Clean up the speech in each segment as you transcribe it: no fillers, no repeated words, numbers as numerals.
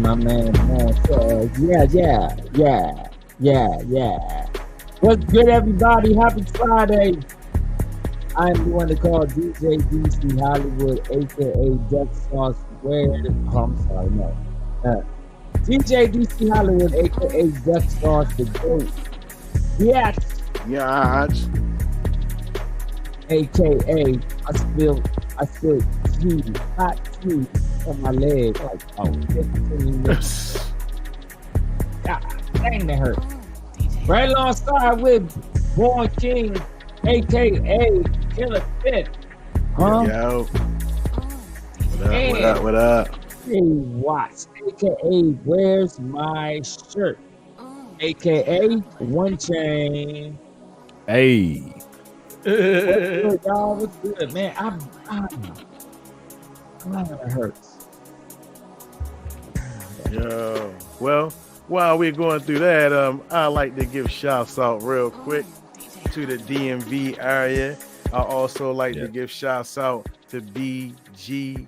my man says, yeah. What's good, everybody? Happy Friday. I'm the one to call DJ DC Hollywood, aka Duck Sauce. I'm sorry, no. DJ DC Hollywood, aka Duck Sauce, the GOAT. Yes. AKA I spilled hot tea on my leg like 15 minutes. God dang, that hurt. Right alongside with Born King, aka Killer Fit. Yo. What up? Hey, Watts, aka Where's My Shirt, aka One Chain. Hey. What's good, y'all? What's good, man? It hurts. Yo. Well, while we're going through that, I like to give shouts out real quick to the DMV area. I also like to give shouts out to BMG.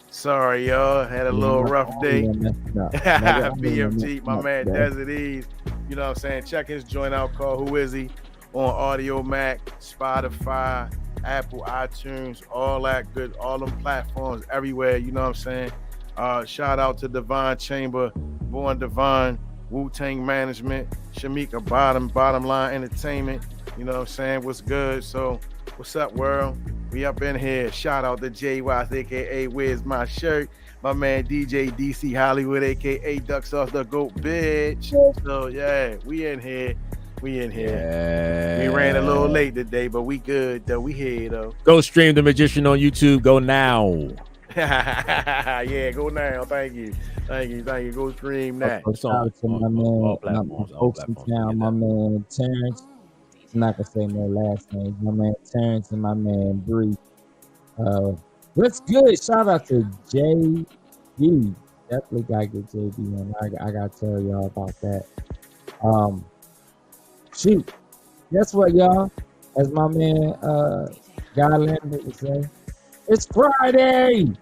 Sorry, y'all. Had a little rough day. BMG, my man Desert Ease. You know what I'm saying? Check his joint out called Who Is He on Audio Mac, Spotify, Apple, iTunes, all that good, all them platforms everywhere. You know what I'm saying? Shout out to Divine Chamber, Born Divine, Wu-Tang Management, Shamika Bottom Line Entertainment. You know what I'm saying? What's good? So, what's up, world? We up in here. Shout out to Jay Watts, aka Where's My Shirt? My man DJ DC Hollywood, aka Duck Sauce the GOAT, bitch. So yeah, we in here. Yeah. We ran a little late today, but we good though. We here though. Go stream The Magician on YouTube. Go now. Yeah, go now. Thank you. Go stream that. Shout out to my man, folks in town, my man Terrence. I'm not gonna say no last name. My man Terrence and my man Bree. What's good? Shout out to JD. Definitely gotta get JD on. I gotta tell y'all about that. Shoot. Guess what, y'all? As my man Guy Lambert would say, it's Friday.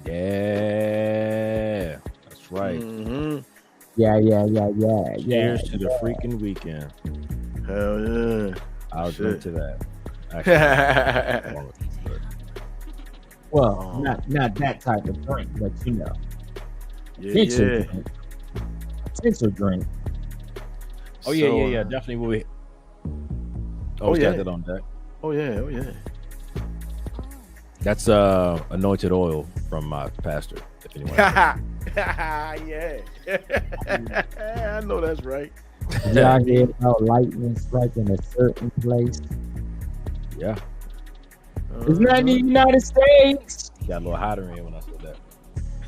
Yeah, that's right. Mm-hmm. Yeah. Cheers to the freaking weekend. Hell yeah. I'll drink to that. Actually, well, not that type of drink, but you know. Potential drink. Oh yeah. Definitely will be. Got that on deck. Oh yeah. That's anointed oil from my pastor. If anyone yeah. I know that's right. Y'all hear about lightning striking a certain place? Yeah. It's not in the United States. Got a little hotter in here when I said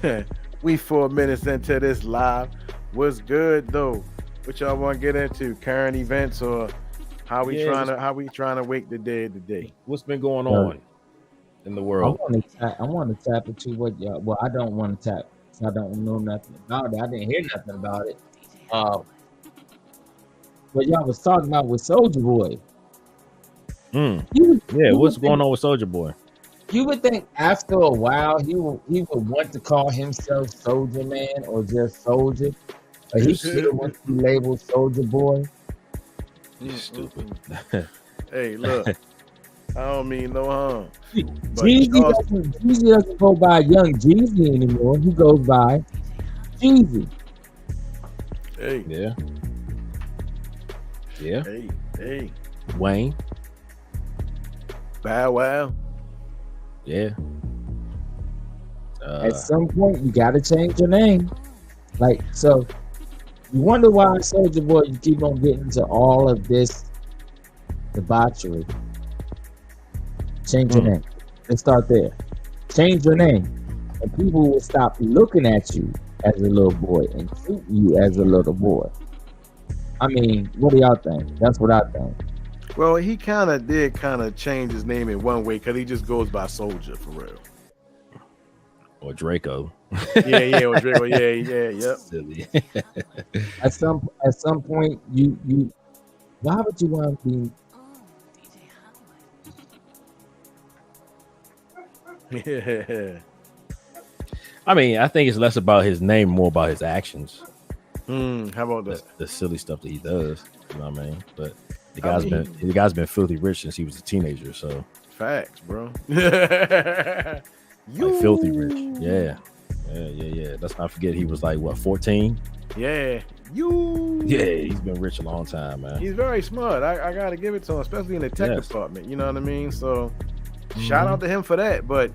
that. We 4 minutes into this live. What's good though? What y'all want to get into? Current events or how we trying to wake the dead today? What's been going on in the world? I want to tap into what y'all. Well, I don't want to tap. I don't know nothing about it. I didn't hear nothing about it. What y'all was talking about with Soulja Boy. What's going on with Soulja Boy? You would think after a while he would want to call himself Soulja Man or just Soulja. But he still wants to be labeled Soulja Boy. He's stupid. Hey, look. I don't mean no harm. Jeezy doesn't go by Young Jeezy anymore. He goes by Jeezy. Hey. Yeah. Hey. Wayne. Bow Wow. Yeah. At some point, you got to change your name. Like, so you wonder why Soulja Boy, you keep on getting into all of this debauchery. Change your name. Let's start there. Change your name. And people will stop looking at you as a little boy and treating you as a little boy. I mean, what do y'all think? That's what I think. Well, he kind of change his name in one way because he just goes by Soulja for real. Or Draco. Yeah, or Draco. Yep. Silly. At some point, you why would you want to be? I mean, I think it's less about his name, more about his actions. How about that? The silly stuff that he does. You know what I mean? But the guy's been filthy rich since he was a teenager. So facts, bro. Like filthy rich. Yeah. Let's not forget he was like what, 14? Yeah. He's been rich a long time, man. He's very smart. I gotta give it to him, especially in the tech department. You know what I mean? So shout out to him for that. But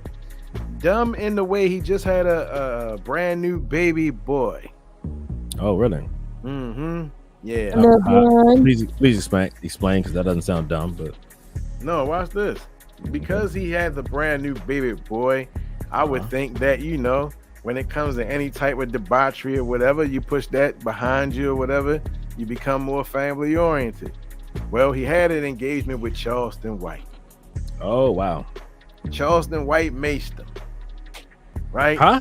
dumb in the way he just had a brand new baby boy. Oh, really? Yeah. Please explain because that doesn't sound dumb. But no, watch this. Because he had the brand new baby boy, I would think that, you know, when it comes to any type of debauchery or whatever, you push that behind you or whatever, you become more family oriented. Well, he had an engagement with Charleston White. Oh, wow. Charleston White maced him. Right? Huh?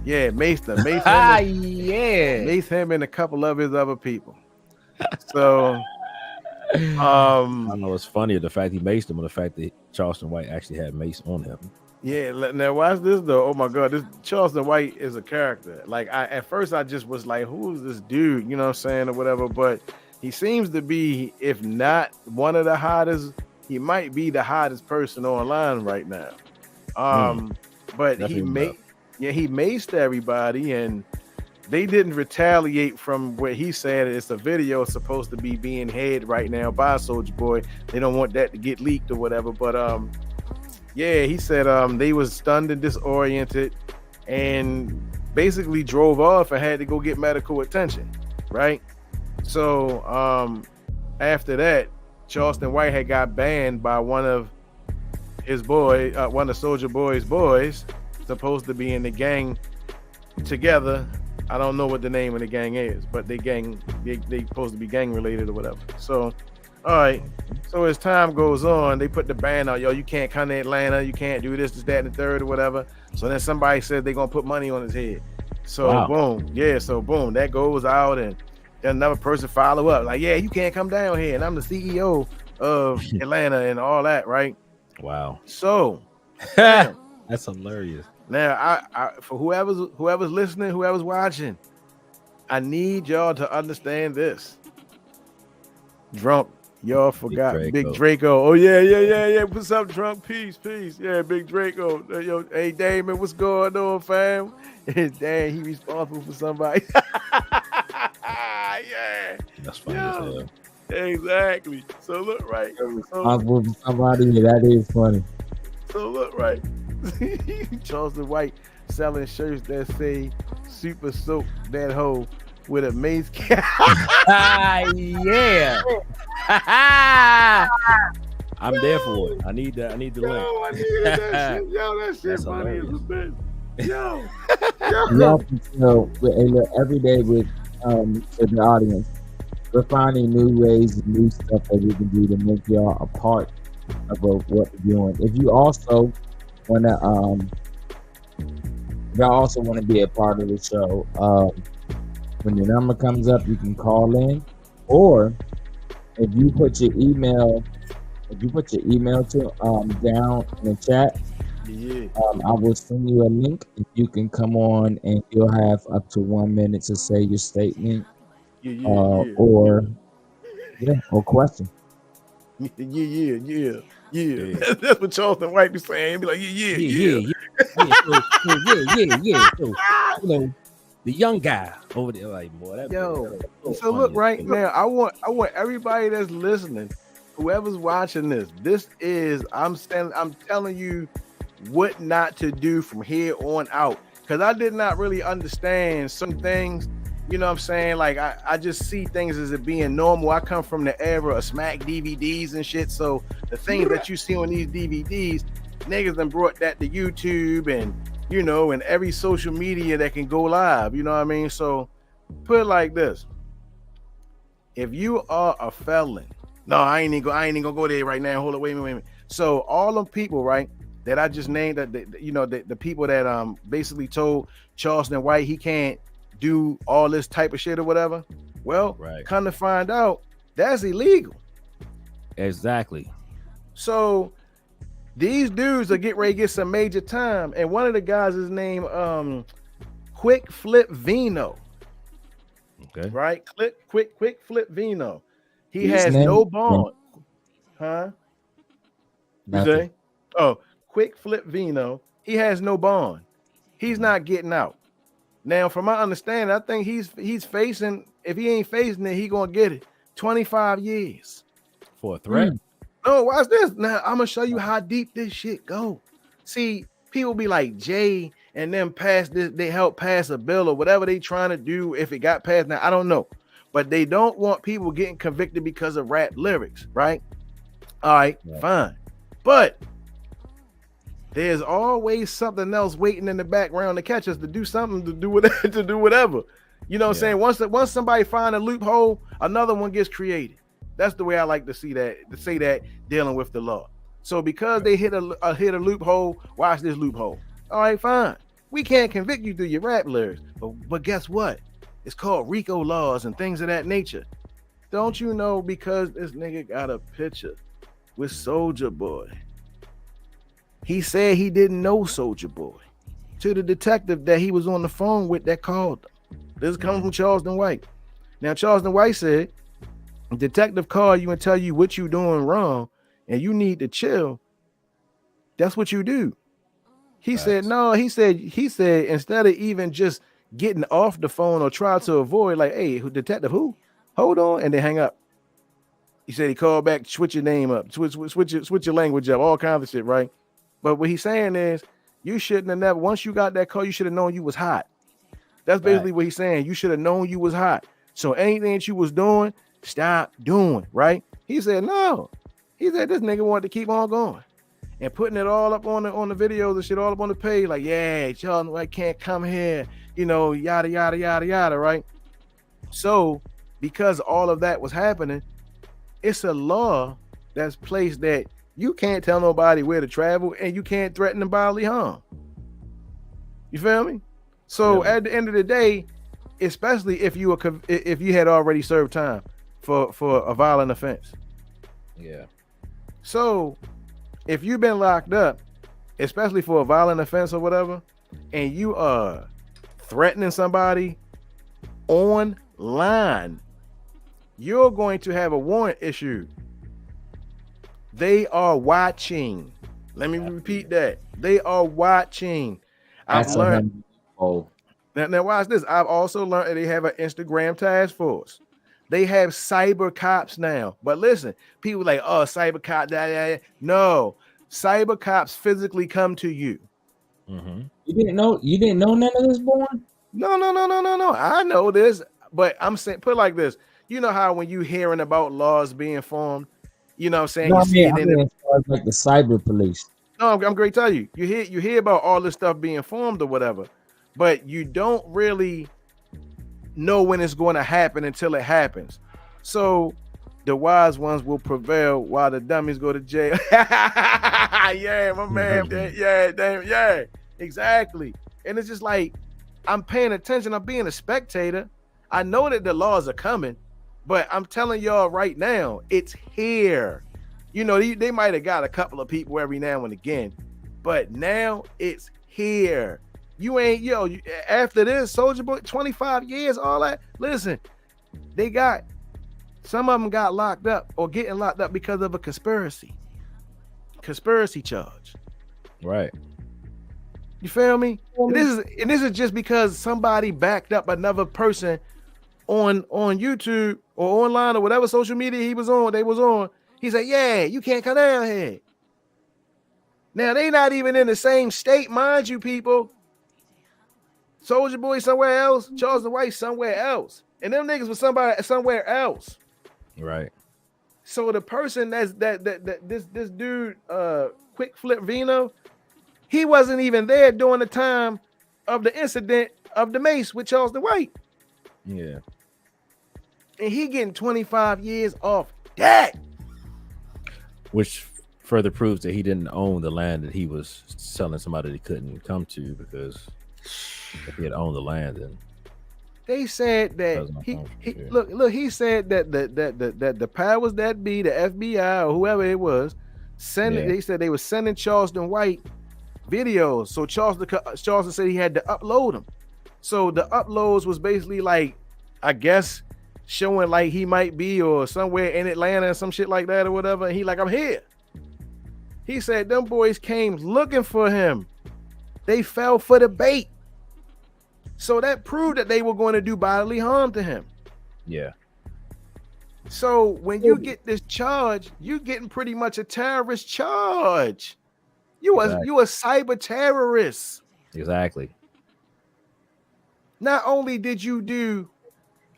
Yeah, maced him. Maced him and a couple of his other people. So, I don't know what's funnier, the fact he maced him or the fact that Charleston White actually had mace on him. Yeah, now watch this though. Oh my God, this Charleston White is a character. Like at first I just was like, who is this dude? You know what I'm saying, or whatever. But he seems to be, if not one of the hottest, he might be the hottest person online right now. But definitely he maced everybody, and they didn't retaliate from what he said. It's a video supposed to be being heard right now by Soulja Boy. They don't want that to get leaked or whatever. But yeah, he said they was stunned and disoriented and basically drove off and had to go get medical attention, right? So after that, Charleston White had got banned by one of his boy, one of Soulja Boy's boys, supposed to be in the gang together. I don't know what the name of the gang is, but they supposed to be gang related or whatever. So all right. So as time goes on, they put the ban out. Yo, you can't come to Atlanta. You can't do this, that, and the third or whatever. So then somebody said they're going to put money on his head. So boom. Yeah, so boom. That goes out and then another person follow up. Like, yeah, you can't come down here. And I'm the CEO of Atlanta and all that, right? Wow. So. That's hilarious. Now, I for whoever's listening, whoever's watching, I need y'all to understand this. Drunk. Y'all forgot Big Draco. Oh yeah. What's up, Drunk? Peace. Yeah, Big Draco. Yo, hey Damon, what's going on, fam? Damn, he responsible for somebody. Yeah. That's funny as hell. Exactly. So look right. Responsible for somebody. That is funny. So look right. Charleston White selling shirts that say "Super Soak That Hoe" with a mace cap. Yeah. I'm there for it. I need the link. I needed that shit. Yo, that shit That's funny as a bitch. Yo. Y'all can tell every day with to the audience, we're finding new ways and new stuff that we can do to make y'all a part of what we're doing. If you also wanna be a part of the show, when your number comes up, you can call in, or if you put your email to down in the chat, I will send you a link. If you can come on, and you'll have up to 1 minute to say your statement, or question. Yeah. That's what Charleston White be saying. He'd be like, yeah. So, the young guy over there, like, boy, that so look right now. I want everybody that's listening, whoever's watching this is I'm telling you what not to do from here on out, because I did not really understand some things. You know what I'm saying? Like I just see things as it being normal. I come from the era of Smack DVDs and shit. So the things that you see on these DVDs, niggas done brought that to YouTube and and every social media that can go live. You know what I mean? So put it like this: if you are a felon, no, I ain't even gonna go there right now. Hold on, wait a minute. So all them people, right, that I just named, that the people that basically told Charleston White he can't do all this type of shit or whatever. Well, come to find out, that's illegal. Exactly. So these dudes are getting ready to get some major time, and one of the guys is named Quick Flip Vino. Okay. Right? Quick Flip Vino. He has no bond. Huh? You say? Oh, Quick Flip Vino. He has no bond. He's not getting out. Now, from my understanding, I think he's facing, if he ain't facing it, he gonna get it. 25 years. For a threat? No, watch this. Now, I'm gonna show you how deep this shit go. See, people be like, Jay and them pass this, they help pass a bill or whatever they trying to do. If it got passed, now I don't know. But they don't want people getting convicted because of rap lyrics, right? All right, fine. But there's always something else waiting in the background to catch us, to do something, to do whatever. You know what I'm saying? Once somebody find a loophole, another one gets created. That's the way I like to see that, to say that dealing with the law. So because they hit a loophole, watch this loophole. All right, fine. We can't convict you through your rap lyrics, but guess what? It's called RICO laws and things of that nature. Don't you know, because this nigga got a picture with Soulja Boy. He said he didn't know Soulja Boy to the detective that he was on the phone with that called him. This comes from Charleston White. Now, Charleston White said, detective call you and tell you what you doing wrong and you need to chill. That's what you do. He said, no, he said, instead of even just getting off the phone or try to avoid, like, hey, detective, who? Hold on, and then hang up. He said he called back, switch your name up, switch your language up, all kinds of shit, right? But what he's saying is, you shouldn't have never, once you got that call, you should have known you was hot. That's basically what he's saying. You should have known you was hot. So anything that you was doing, stop doing, right? He said, no. He said this nigga wanted to keep on going and putting it all up on the videos and shit, all up on the page, like, yeah, y'all, I can't come here, you know, yada, yada, yada, yada, right? So because all of that was happening, it's a law that's placed that you can't tell nobody where to travel and you can't threaten them bodily harm. You feel me? So at the end of the day, especially if you had already served time for a violent offense. Yeah. So if you've been locked up, especially for a violent offense or whatever, and you are threatening somebody online, you're going to have a warrant issued. They are watching. Let me repeat that. They are watching. I've learned. Now watch this. I've also learned that they have an Instagram task force. They have cyber cops now. But listen, people like, oh, cyber cop. No, cyber cops physically come to you. Mm-hmm. You didn't know none of this, Born? No. I know this, but I'm saying, put it like this. You know how when you hearing about laws being formed, you know what I'm saying? No, I mean, like the cyber police. No, I'm going to tell you. You hear about all this stuff being formed or whatever, but you don't really know when it's going to happen until it happens. So the wise ones will prevail while the dummies go to jail. Yeah, my man. Yeah, exactly. And it's just like, I'm paying attention. I'm being a spectator. I know that the laws are coming, but I'm telling y'all right now, it's here. You know, they might have got a couple of people every now and again, but now it's here. You ain't, after this, Soulja Boy, 25 years, all that. Listen, some of them got locked up or getting locked up because of a conspiracy charge. Right. You feel me? And this is just because somebody backed up another person on YouTube or online or whatever social media they was on. He said, yeah, you can't come down here. Now, they not even in the same state, mind you, people. Soulja Boy somewhere else, Charleston White somewhere else. And them niggas was somewhere else. Right. So the person this dude, Quick Flip Vino, he wasn't even there during the time of the incident of the mace with Charleston White. Yeah. And he getting 25 years off that. Which further proves that he didn't own the land that he was selling somebody that couldn't come to, because if he had owned the land, then they said that he said that the powers that be, the FBI or whoever it was, they said they were sending Charleston White videos. So Charleston said he had to upload them. So the uploads was basically like, I guess, showing like he might be or somewhere in Atlanta or some shit like that or whatever. And he like, I'm here. He said them boys came looking for him. They fell for the bait. So that proved that they were going to do bodily harm to him. Yeah. So when you get this charge, you're getting pretty much a terrorist charge. You a cyber terrorist. Exactly. Not only did you do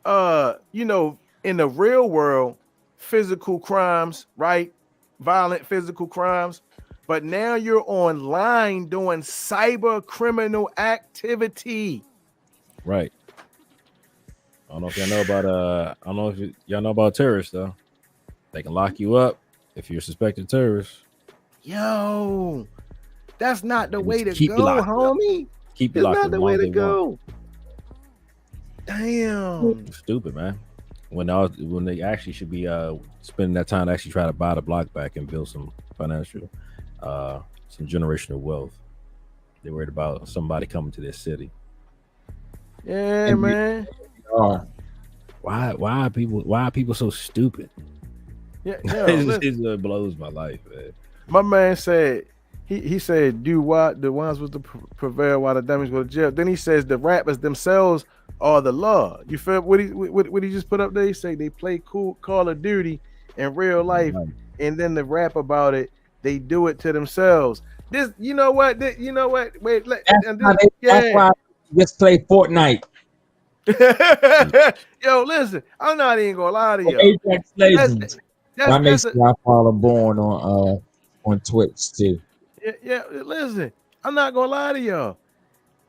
in the real world, physical crimes, right? Violent physical crimes, but now you're online doing cyber criminal activity. Right. I don't know if y'all know about y'all know about terrorists though. They can lock you up if you're a suspected terrorist. Yo, that's not the way to keep go, homie. Keep you locked up. It's not the way to go. Damn. Stupid, man. When they actually should be spending that time to actually try to buy the block back and build some financial, some generational wealth. They're worried about somebody coming to their city. Yeah, and man. Why are people so stupid? Yeah, it blows my life, man. My man said he said, "Do what the ones was to prevail while the dummies go to jail." Then he says the rappers themselves are the law. You feel what he just put up there? He say they play cool Call of Duty in real life, and then the rap about it, they do it to themselves. This, you know what? Wait, that's why I just play Fortnite. Yo, listen, I'm not even gonna lie to you. Apex Legends. I make sure I follow Born on Twitch too. Yeah, listen, I'm not gonna lie to y'all.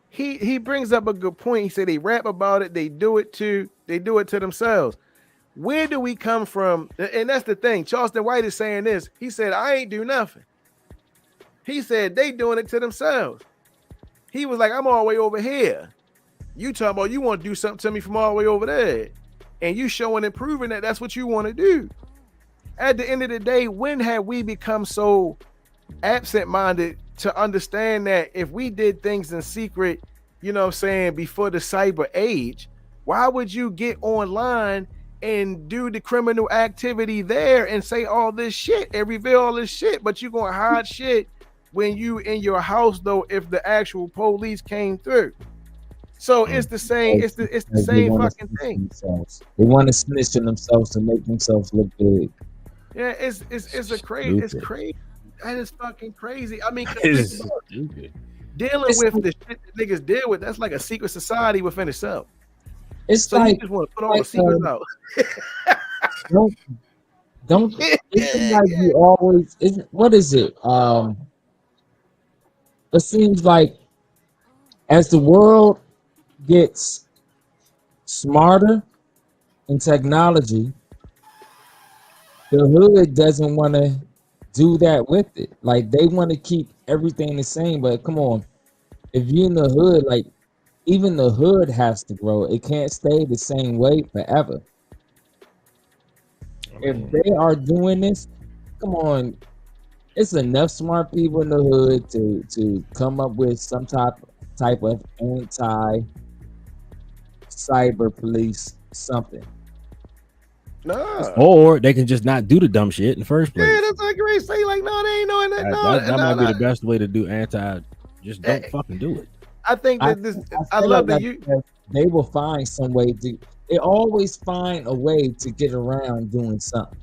He brings up a good point. He said they rap about it, they do it to themselves. Where do we come from? And that's the thing. Charleston White is saying this. He said, I ain't do nothing. He said they doing it to themselves. He was like, I'm all the way over here. You talking about you want to do something to me from all the way over there. And you showing and proving that that's what you want to do. At the end of the day, when have we become so absent-minded to understand that if we did things in secret, you know what I'm saying, before the cyber age, why would you get online and do the criminal activity there and say all this shit and reveal all this shit, but you gonna hide shit when you in your house though if the actual police came through? So it's the same, it's the same fucking thing. They want to snitch on themselves and make themselves look big. Yeah, it's crazy. It's crazy. That is fucking crazy. I mean, dealing with the shit that niggas deal with, that's like a secret society within itself. It's so like you just want to put all the secrets out. Don't it's like you always what is it? It seems like as the world gets smarter in technology, the hood doesn't want to do that with it. Like they want to keep everything the same, but come on, if you're in the hood, like even the hood has to grow. It can't stay the same way forever. If they are doing this, come on, it's enough smart people in the hood to come up with some type of anti-cyber police something. Nah. Or they can just not do the dumb shit in the first place. Yeah, that's like great say. Like, no, they ain't doing that. That might be the best way to do anti. Just don't fucking do it. I think that I love that they will find some way to. They always find a way to get around doing something.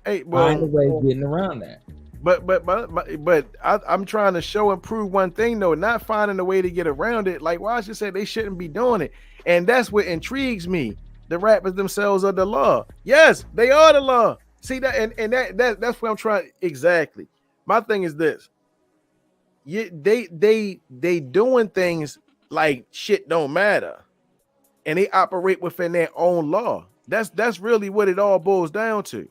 Hey, well, find a way of getting around that. But I'm trying to show and prove one thing though, not finding a way to get around it. Like, why should say they shouldn't be doing it? And that's what intrigues me. The rappers themselves are the law. Yes, they are the law. See that, and that's what I'm trying. Exactly. My thing is this. They doing things like shit don't matter, and they operate within their own law. That's really what it all boils down to.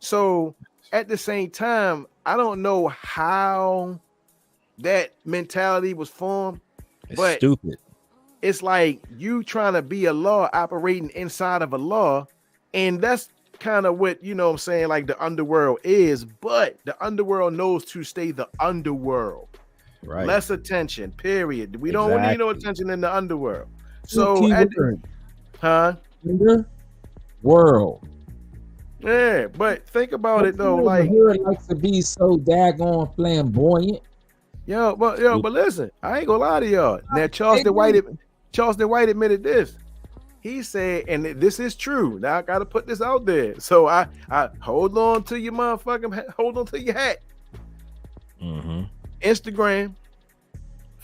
So at the same time, I don't know how that mentality was formed, but stupid. It's like you trying to be a law operating inside of a law, and that's kind of what, you know what I'm saying, like the underworld is, but the underworld knows to stay the underworld. Right. Less attention, period. We don't need no attention in the underworld. So, in the world. Yeah, but think about it though. Like, the hood likes to be so daggone flamboyant. But listen, I ain't gonna lie to y'all. Now, Charleston White admitted this. He said, and this is true. Now I gotta put this out there. So I hold on to your motherfucking, hold on to your hat. Mm-hmm. Instagram,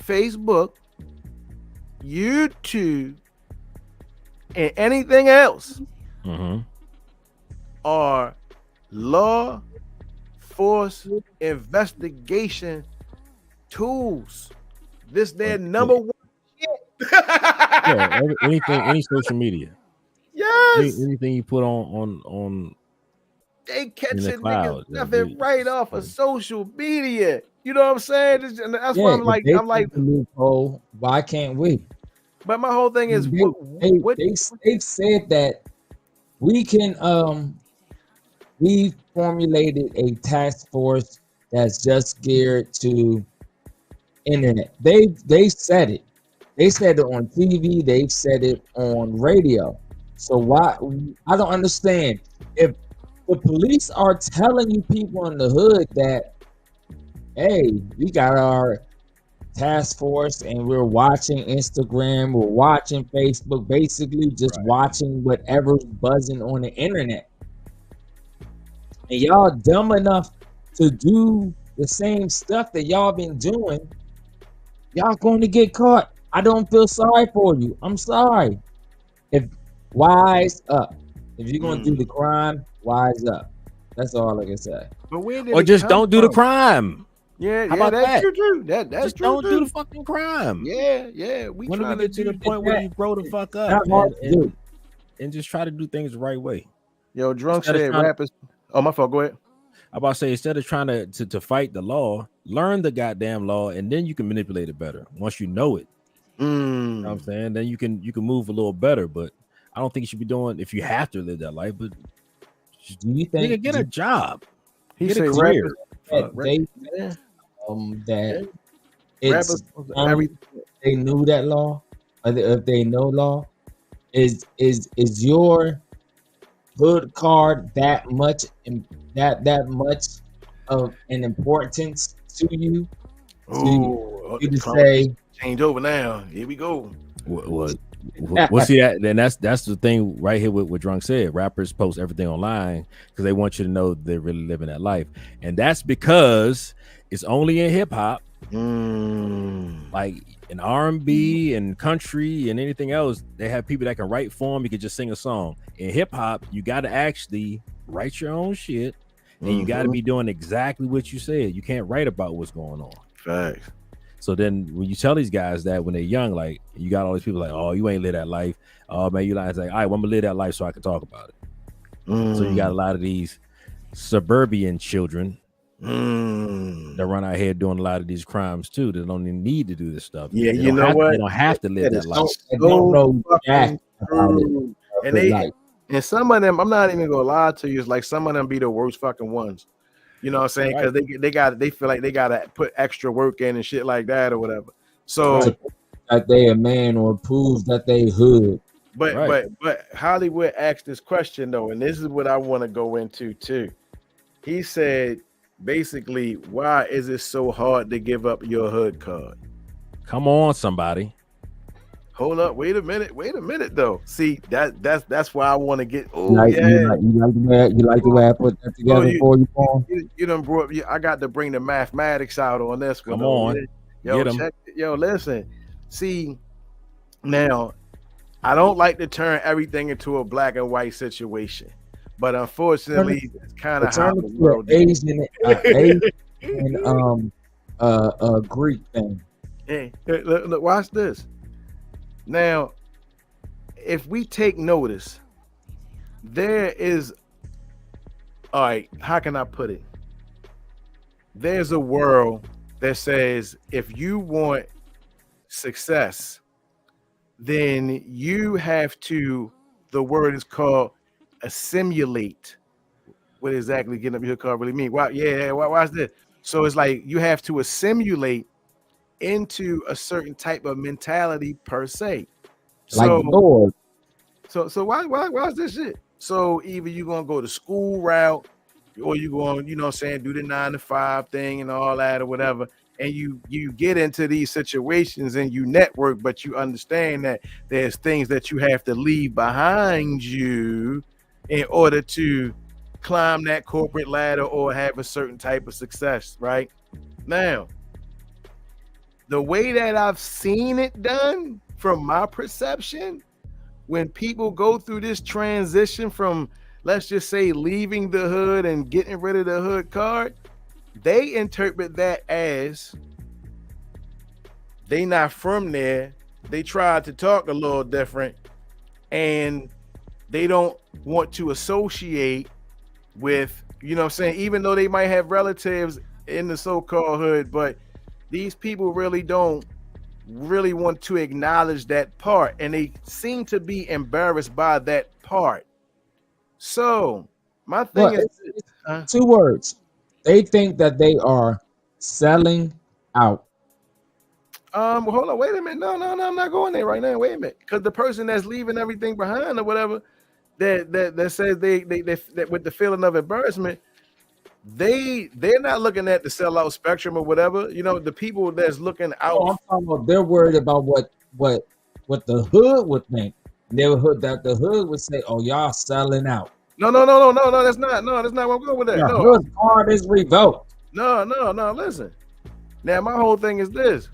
Facebook, YouTube, and anything else are law force investigation tools. This their number one shit. Any social media. Yes. Anything you put on they catching niggas nothing right off of social media. You know what I'm saying? And that's why I'm like loophole. Why can't we? But my whole thing is they said that we can we formulated a task force that's just geared to internet. They said it. They said it on TV. They've said it on radio. So why? I don't understand. If the police are telling you people in the hood that, hey, we got our task force and we're watching Instagram, we're watching Facebook, basically just watching whatever's buzzing on the internet. And y'all dumb enough to do the same stuff that y'all been doing, y'all going to get caught. I don't feel sorry for you. I'm sorry. If wise up. If you're gonna do the crime, wise up. That's all I can say. But or just don't do the crime. Yeah, how about that's that? True. That's just true. Don't do the fucking crime. Yeah. When do we get to the point where you grow the fuck up and just try to do things the right way? Yo, Drunk said rappers. Oh, my fault. Go ahead. I'm about to say, instead of trying to fight the law, learn the goddamn law, and then you can manipulate it better. Once you know it, you know what I'm saying, then you can move a little better. But I don't think you should be doing, if you have to live that life, but do you think get a job? He said career. That it's they knew that law, or if they know law, is your hood card that much that much of an importance to you? You to say change over now. Here we go. We'll see that. Then that's the thing right here with what Drunk said. Rappers post everything online because they want you to know they're really living that life, and that's because it's only in hip hop. Like in R&B and country and anything else, they have people that can write for them. You can just sing a song. In hip hop, you got to actually write your own shit, and you got to be doing exactly what you said. You can't write about what's going on. Facts. So then when you tell these guys that when they're young, like you got all these people like, oh, you ain't live that life. Oh man, you like, all right, well, I'm gonna live that life so I can talk about it. So you got a lot of these suburban children that run out here doing a lot of these crimes too. That don't even need to do this stuff. Yeah, you know what? They don't have to live that life. And some of them, I'm not even gonna lie to you, it's like some of them be the worst fucking ones. You know what I'm saying? Because they feel like they gotta put extra work in and shit like that or whatever. So that they a man or prove that they hood. But Hollywood asked this question though, and this is what I want to go into too. He said basically, why is it so hard to give up your hood card? Come on, somebody. Hold up, wait a minute though. See, that's why I want to get. You like the way I put that together for you, Paul? You done brought. I got to bring the mathematics out on this one. Come on, yo, listen. See, now I don't like to turn everything into a black and white situation, but unfortunately, it's kind of how the world is. Asian Greek thing. Hey, look, watch this. Now, if we take notice, there is, all right, how can I put it? There's a world that says if you want success, then you have to, the word is called assimilate. What exactly getting up your car really mean? Wow, watch this. So it's like you have to assimilate into a certain type of mentality per se. Like Lord. So why is this shit? So either you're gonna go the school route, or you going, you know what I'm saying, do the 9 to 5 thing and all that or whatever. And you get into these situations and you network, but you understand that there's things that you have to leave behind you in order to climb that corporate ladder or have a certain type of success, right? Now, the way that I've seen it done from my perception, when people go through this transition from, let's just say, leaving the hood and getting rid of the hood card, they interpret that as they not from there. They tried to talk a little different, and they don't want to associate with, you know what I'm saying, even though they might have relatives in the so-called hood, but these people really don't really want to acknowledge that part, and they seem to be embarrassed by that part. So my thing is 2 words. They think that they are selling out. Well, hold on, wait a minute. No, I'm not going there right now. Wait a minute, because the person that's leaving everything behind or whatever, that says they with the feeling of embarrassment, they're not looking at the sellout spectrum or whatever. You know, the people that's looking out. I'm talking about, they're worried about what the hood would think. That the hood would say, "Oh, y'all selling out." No, that's not what I'm going with that. The no, hood card is revoked. No. Listen. Now, my whole thing is this: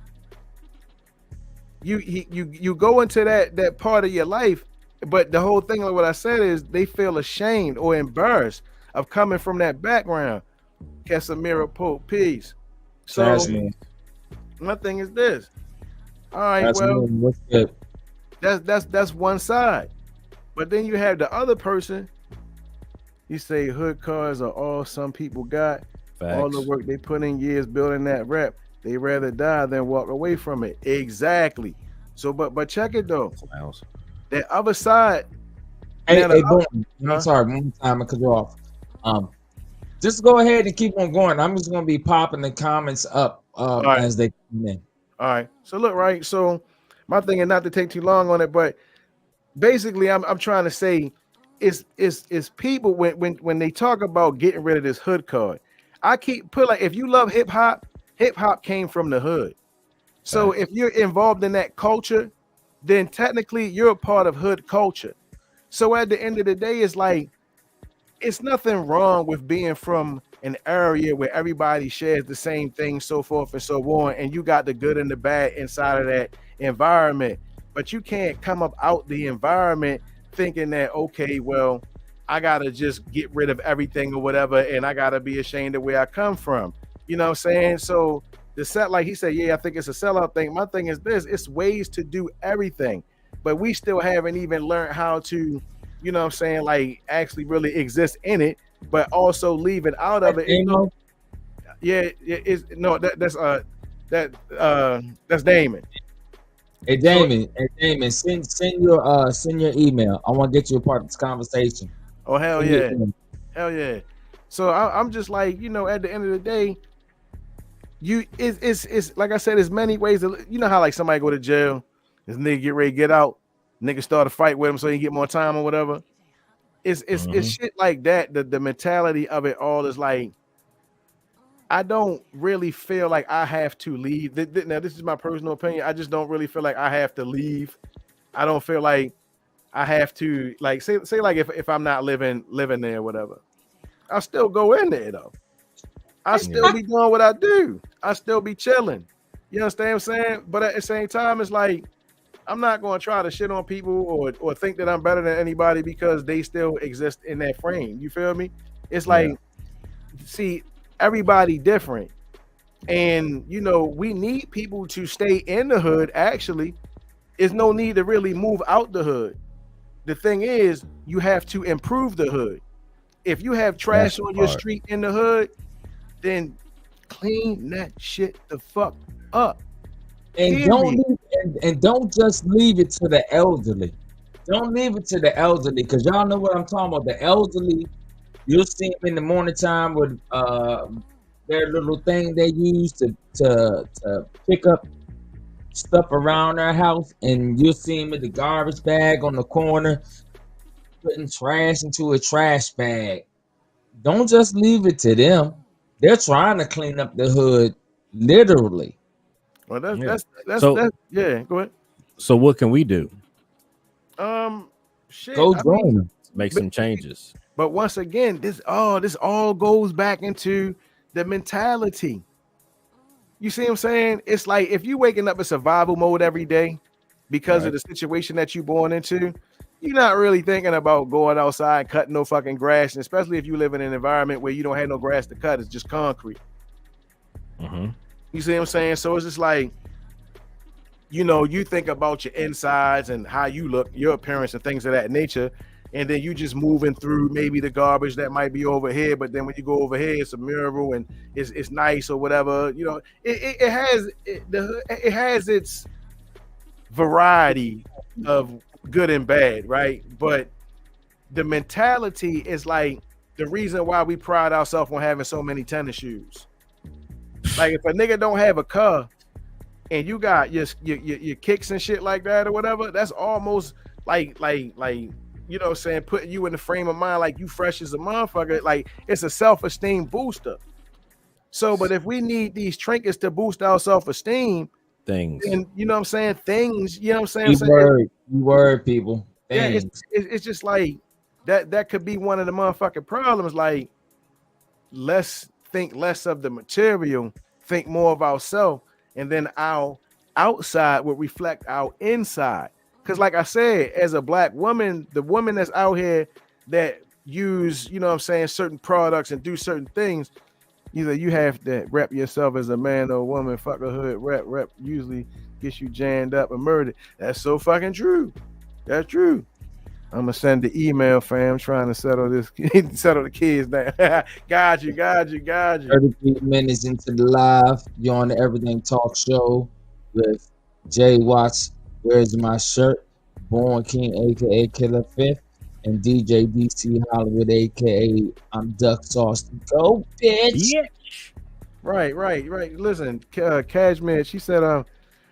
you go into that part of your life, but the whole thing, like what I said, is they feel ashamed or embarrassed of coming from that background. Casemiro Pope, peace. So my thing is this. All right, that's one side, but then you have the other person. You say hood cards are all some people got. Facts. All the work they put in years building that rep, they rather die than walk away from it. Exactly. So, but check it though. The other side. Hey, boom. I'm sorry, one time I cut you off. Just go ahead and keep on going. I'm just gonna be popping the comments up as they come in. All right. So look, right. So my thing is not to take too long on it, but basically, I'm trying to say, is people when they talk about getting rid of this hood card, I keep put like, if you love hip hop came from the hood. So if you're involved in that culture, then technically you're a part of hood culture. So at the end of the day, it's like, it's nothing wrong with being from an area where everybody shares the same thing, so forth and so on, and you got the good and the bad inside of that environment. But you can't come up out the environment thinking that, okay, well, I gotta just get rid of everything or whatever, and I gotta be ashamed of where I come from. You know what I'm saying? So the set, like he said, yeah, I think it's a sellout thing. My thing is this: it's ways to do everything, but we still haven't even learned how to, you know what I'm saying, like actually really exist in it, but also leave it out of it. That's Damon. Hey Damon, send your email. I want to get you a part of this conversation. Oh hell yeah. So I'm just like, you know, at the end of the day, it's like I said, there's many ways to, you know how like somebody go to jail, this nigga get ready to get out, nigga start a fight with him so he get more time or whatever. It's shit like that. The mentality of it all is like, I don't really feel like I have to leave. Now, this is my personal opinion. I just don't really feel like I have to leave. I don't feel like I have to, like, say like if I'm not living there or whatever, I'll still go in there though. I still be doing what I do. I still be chilling. You understand what I'm saying? But at the same time, it's like, I'm not going to try to shit on people or think that I'm better than anybody because they still exist in that frame. You feel me? It's like, see, everybody different. And, you know, we need people to stay in the hood. Actually, there's no need to really move out the hood. The thing is, you have to improve the hood. If you have trash on your street in the hood, then clean that shit the fuck up. And don't just leave it to the elderly. Don't leave it to the elderly, because y'all know what I'm talking about. The elderly, you'll see them in the morning time with their little thing they use to pick up stuff around their house, and you'll see them in the garbage bag on the corner putting trash into a trash bag. Don't just leave it to them. They're trying to clean up the hood, literally. Well, Yeah. that's So- yeah. Go ahead. So what can we do? Shit. Go I join mean, them. Make some changes. but once again, this all goes back into the mentality. You see what I'm saying? It's like if you waking up in survival mode every day because of the situation that you're born into, you're not really thinking about going outside and cutting no fucking grass, and especially if you live in an environment where you don't have no grass to cut, it's just concrete. Mm-hmm. You see what I'm saying? So it's just like, you know, you think about your insides and how you look, your appearance and things of that nature, and then you just moving through maybe the garbage that might be over here, but then when you go over here, it's a mural and it's nice or whatever. You know, it has its variety of good and bad, right? But the mentality is like the reason why we pride ourselves on having so many tennis shoes. Like if a nigga don't have a car and you got your kicks and shit like that or whatever, that's almost like you know what I'm saying, putting you in the frame of mind like you fresh as a motherfucker. Like it's a self-esteem booster. So, but if we need these trinkets to boost our self-esteem, Things. and you know what I'm saying, things, you know what I'm saying? You word, people. Yeah, Things. it's just like that could be one of the motherfucking problems. Like, think less of the material, think more of ourselves, and then our outside will reflect our inside. Because like I said, as a black woman, the woman that's out here that use, you know what I'm saying, certain products and do certain things, either you have to rep yourself as a man or a woman, fuck a hood, rep usually gets you jammed up and murdered. That's so fucking true. That's true. I'm gonna send the email, fam, trying to settle the kids down. Got you. 33 minutes into the live, you're on the Everything Talk Show with Jay Watts, Where's My Shirt, Born King, aka Killer Fifth, and DJ DC Hollywood, aka I'm Duck Sauce. Go, bitch. Yeah. Right. Listen, Cashmere, she said,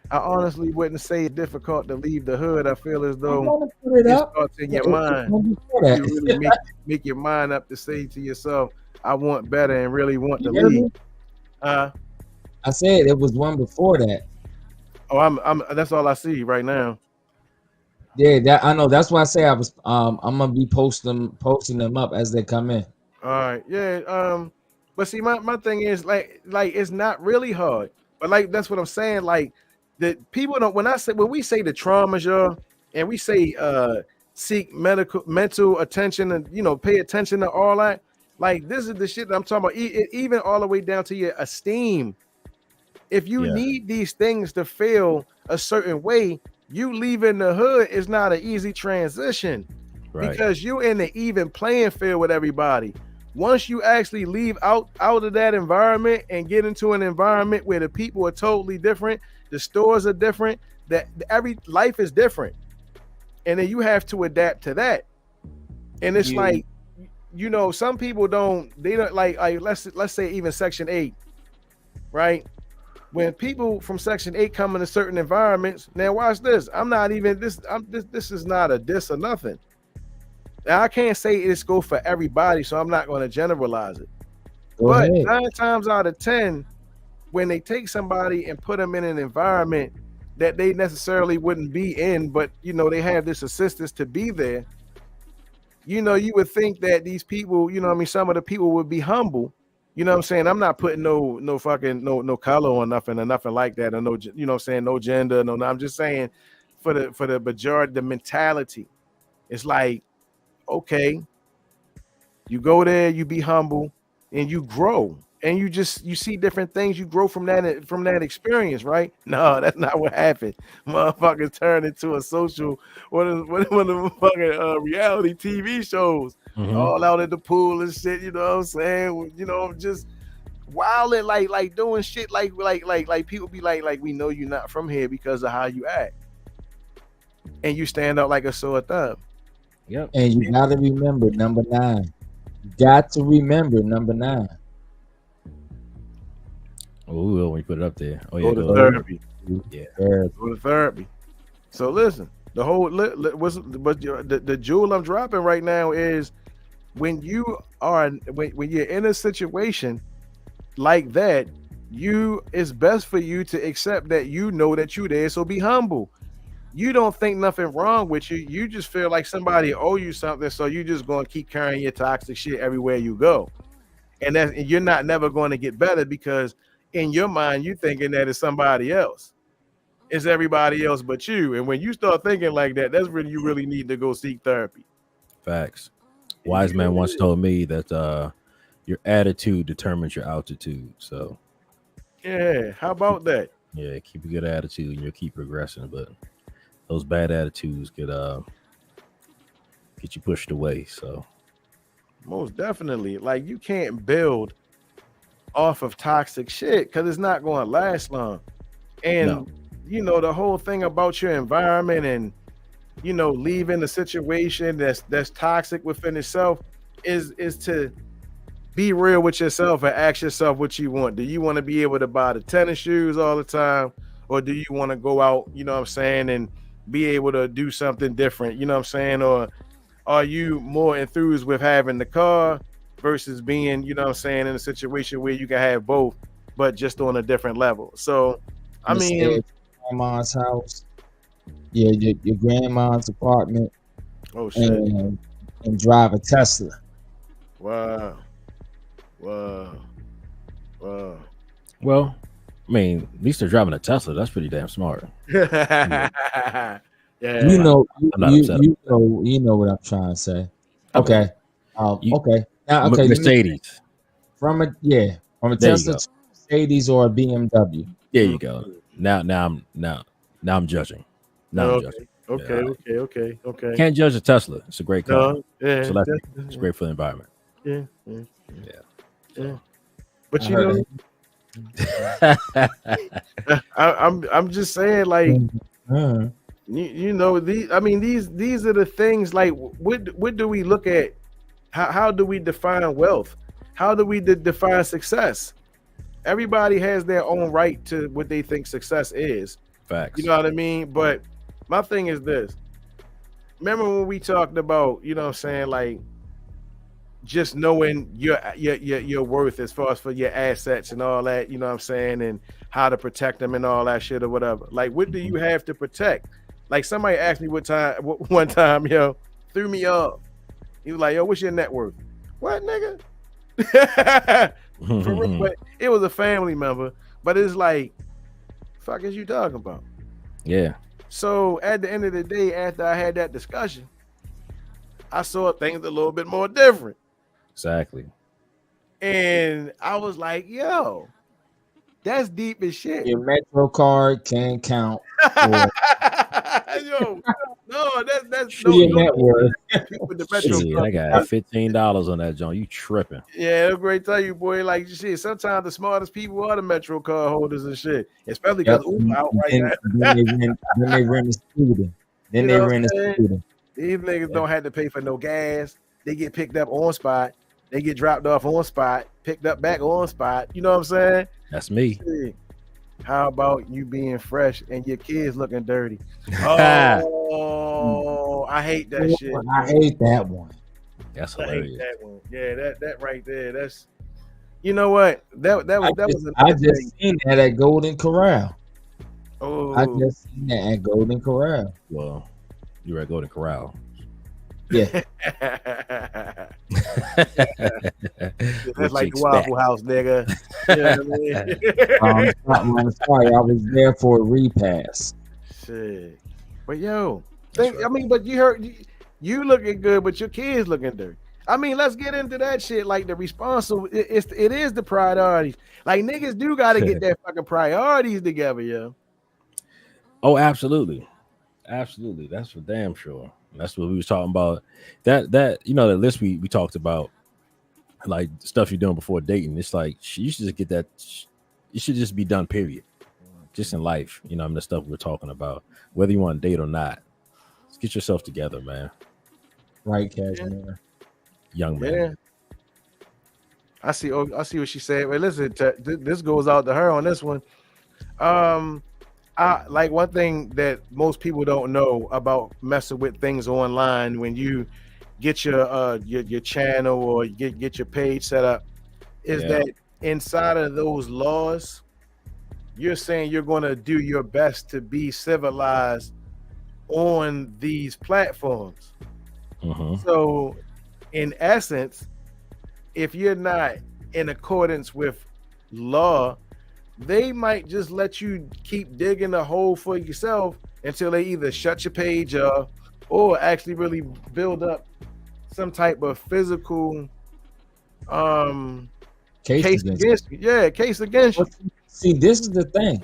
I honestly wouldn't say it's difficult to leave the hood. I feel as I'm though gonna put it it up. starts in your mind. You really make your mind up to say to yourself, I want better and really want to You hear leave. me? Uh, I said it was one before that. oh, I'm that's all I see right now. Yeah, that I know. That's why I say I was. I'm gonna be posting them up as they come in. All right, yeah. But see, my thing is like it's not really hard, but like that's what I'm saying. Like the people don't when we say the traumas, y'all, and we say seek mental attention and pay attention to all that. Like this is the shit that I'm talking about. Even all the way down to your esteem. If you need these things to feel a certain way, you leaving the hood is not an easy transition, right? Because you're in the even playing field with everybody. Once you actually leave out of that environment and get into an environment where the people are totally different, the stores are different, that every life is different, and then you have to adapt to that. And it's like, some people don't like let's say even Section 8, right? When people from Section 8 come into certain environments, now watch this. This is not a diss or nothing. Now I can't say it's go for everybody, so I'm not going to generalize it. But 9 times out of 10, when they take somebody and put them in an environment that they necessarily wouldn't be in, but they have this assistance to be there, you would think that these people, some of the people would be humble. You know what I'm saying? I'm not putting no fucking no color or nothing like that, or no, no gender, no. I'm just saying for the majority, the mentality. It's like, okay, you go there, you be humble, and you grow, and you see different things. You grow from that experience, right? No, that's not what happened. Motherfuckers turn into a social one of the fucking reality TV shows. Mm-hmm. All out at the pool and shit, you know what I'm saying? Just wilding, like doing shit like people be like, we know you're not from here because of how you act, and you stand out like a sore thumb. Yep. And you gotta remember number 9. You got to remember number 9. Oh, we will when you put it up there. Oh yeah, Go to go therapy. Yeah. Go to therapy. So listen, the whole the jewel I'm dropping right now is when you're in a situation like that, it's best for you to accept that you know that you're there. So be humble. You don't think nothing wrong with you. You just feel like somebody owe you something, so you just gonna keep carrying your toxic shit everywhere you go, and you're not never going to get better because in your mind you thinking that it's somebody else. It's everybody else but you. And when you start thinking like that, that's when you really need to go seek therapy. Facts. Wise man once told me that your attitude determines your altitude. So yeah, how about that? Yeah, keep a good attitude and you'll keep progressing. But those bad attitudes get you pushed away. So most definitely, like you can't build off of toxic shit because it's not going to last long. And you know, the whole thing about your environment and, you know, leaving a situation that's toxic within itself is to be real with yourself and ask yourself what you want. Do you want to be able to buy the tennis shoes all the time? Or do you want to go out, you know what I'm saying, and be able to do something different, you know what I'm saying? Or are you more enthused with having the car versus being, you know what I'm saying, in a situation where you can have both, but just on a different level? So, I mean, grandma's house, your grandma's apartment, oh shit, and drive a Tesla. Wow. Well, I mean, at least they're driving a Tesla. That's pretty damn smart. Yeah, you know what I'm trying to say. Okay, okay. Now, okay, Mercedes. From a Tesla to Mercedes or a BMW. There you go. Now I'm judging. I'm judging. Okay. Can't judge a Tesla. It's a great car. It's great for the environment. Yeah. But I you know, I'm just saying, like, you know, these are the things. Like, what do we look at? How do we define wealth? How do we define success? Everybody has their own right to what they think success is. Facts. You know what I mean? But my thing is this. Remember when we talked about, you know what I'm saying, like, just knowing your worth as far as for your assets and all that, you know what I'm saying, and how to protect them and all that shit or whatever. Like, what do you have to protect? Like, somebody asked me one time, yo, threw me off. He was like, yo, what's your net worth? What, nigga? For real, but it was a family member. But it's like, fuck is you talking about? Yeah. So at the end of the day, after I had that discussion, I saw things a little bit more different. Exactly. And I was like, yo, that's deep as shit. Your Metro card can't count. Yo, no, that's your net worth. I got $15 on that joint. You tripping? Yeah, that's great. Tell you, boy. Like shit. Sometimes the smartest people are the Metro card holders and shit, especially because Uber out right now. Then they rent a scooter. Then they rent a scooter. These niggas don't have to pay for no gas. They get picked up on spot. They get dropped off on spot, picked up back on spot. You know what I'm saying? That's me. How about you being fresh and your kids looking dirty? Oh, I hate that shit. I hate that one. That's hilarious. That one. Yeah, that right there. That's, you know what? That was. I just seen that at Golden Corral. Oh, I just seen that at Golden Corral. Well, you were at Golden Corral. Yeah. That's like the Waffle House, nigga. You know what I mean? I'm sorry, I was there for a repass. Shit. But yo, but you heard you looking good, but your kids looking dirty. I mean, let's get into that shit. Like the responsible, it is the priorities. Like niggas do got to get their fucking priorities together, yo. Oh, absolutely. That's for damn sure. That's what we was talking about. That you know, the list we talked about, like stuff you're doing before dating. It's like you should just get that. It should just be done. Period. Just in life, you know, I mean, the stuff we're talking about, whether you want to date or not. Just get yourself together, man. Right, Cashmere. Young man. Yeah. I see. Oh, I see what she said. But listen, this goes out to her on this one. I like one thing that most people don't know about messing with things online when you get your channel or get your page set up is that inside of those laws, you're saying you're going to do your best to be civilized on these platforms. So, in essence, if you're not in accordance with law, they might just let you keep digging a hole for yourself until they either shut your page up or actually really build up some type of physical case against you. Yeah, case against you. See, this is the thing.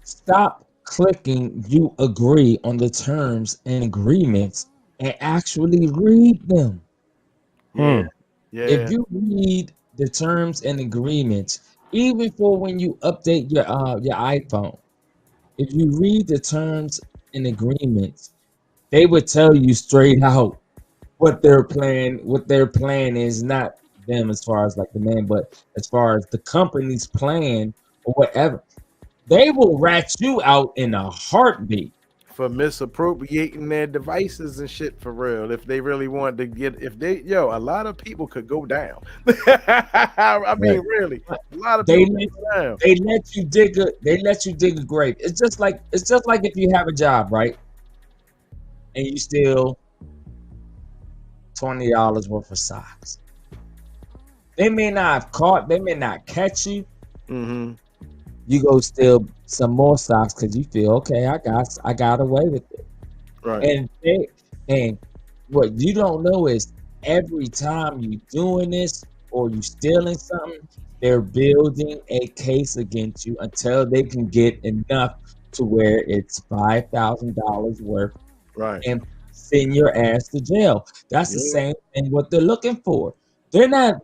Stop clicking you agree on the terms and agreements and actually read them. Yeah. If you read the terms and agreements, even for when you update your iPhone, if you read the terms and agreements, they would tell you straight out what their plan is, not them as far as like the man, but as far as the company's plan or whatever. They will rat you out in a heartbeat for misappropriating their devices and shit for real. If they really wanted to get, a lot of people could go down. I mean, really, a lot of people go down. They let you dig a grave. It's just like if you have a job, right? And you steal $20 worth of socks. They may not catch you. Mm-hmm. You go steal some more socks because you feel okay. I got away with it. Right. And what you don't know is every time you doing this or you stealing something, they're building a case against you until they can get enough to where it's $5,000 worth. Right. And send your ass to jail. That's the same thing what they're looking for. They're not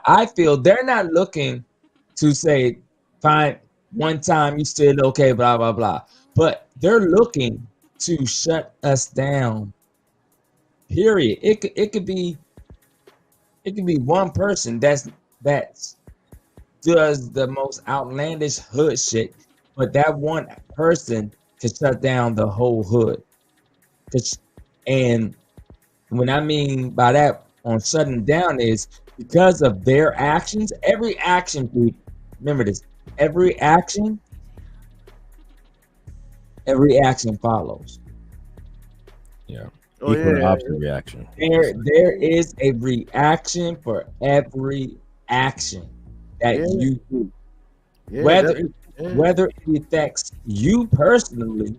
I feel they're not looking to say fine one time you still okay, blah blah blah. But they're looking to shut us down. Period. It could be one person that does the most outlandish hood shit, but that one person could shut down the whole hood. And what I mean by that on shutting down is because of their actions. Every action, remember this, every action follows. Yeah. Opposite reaction. There is a reaction for every action that you do. Whether it affects you personally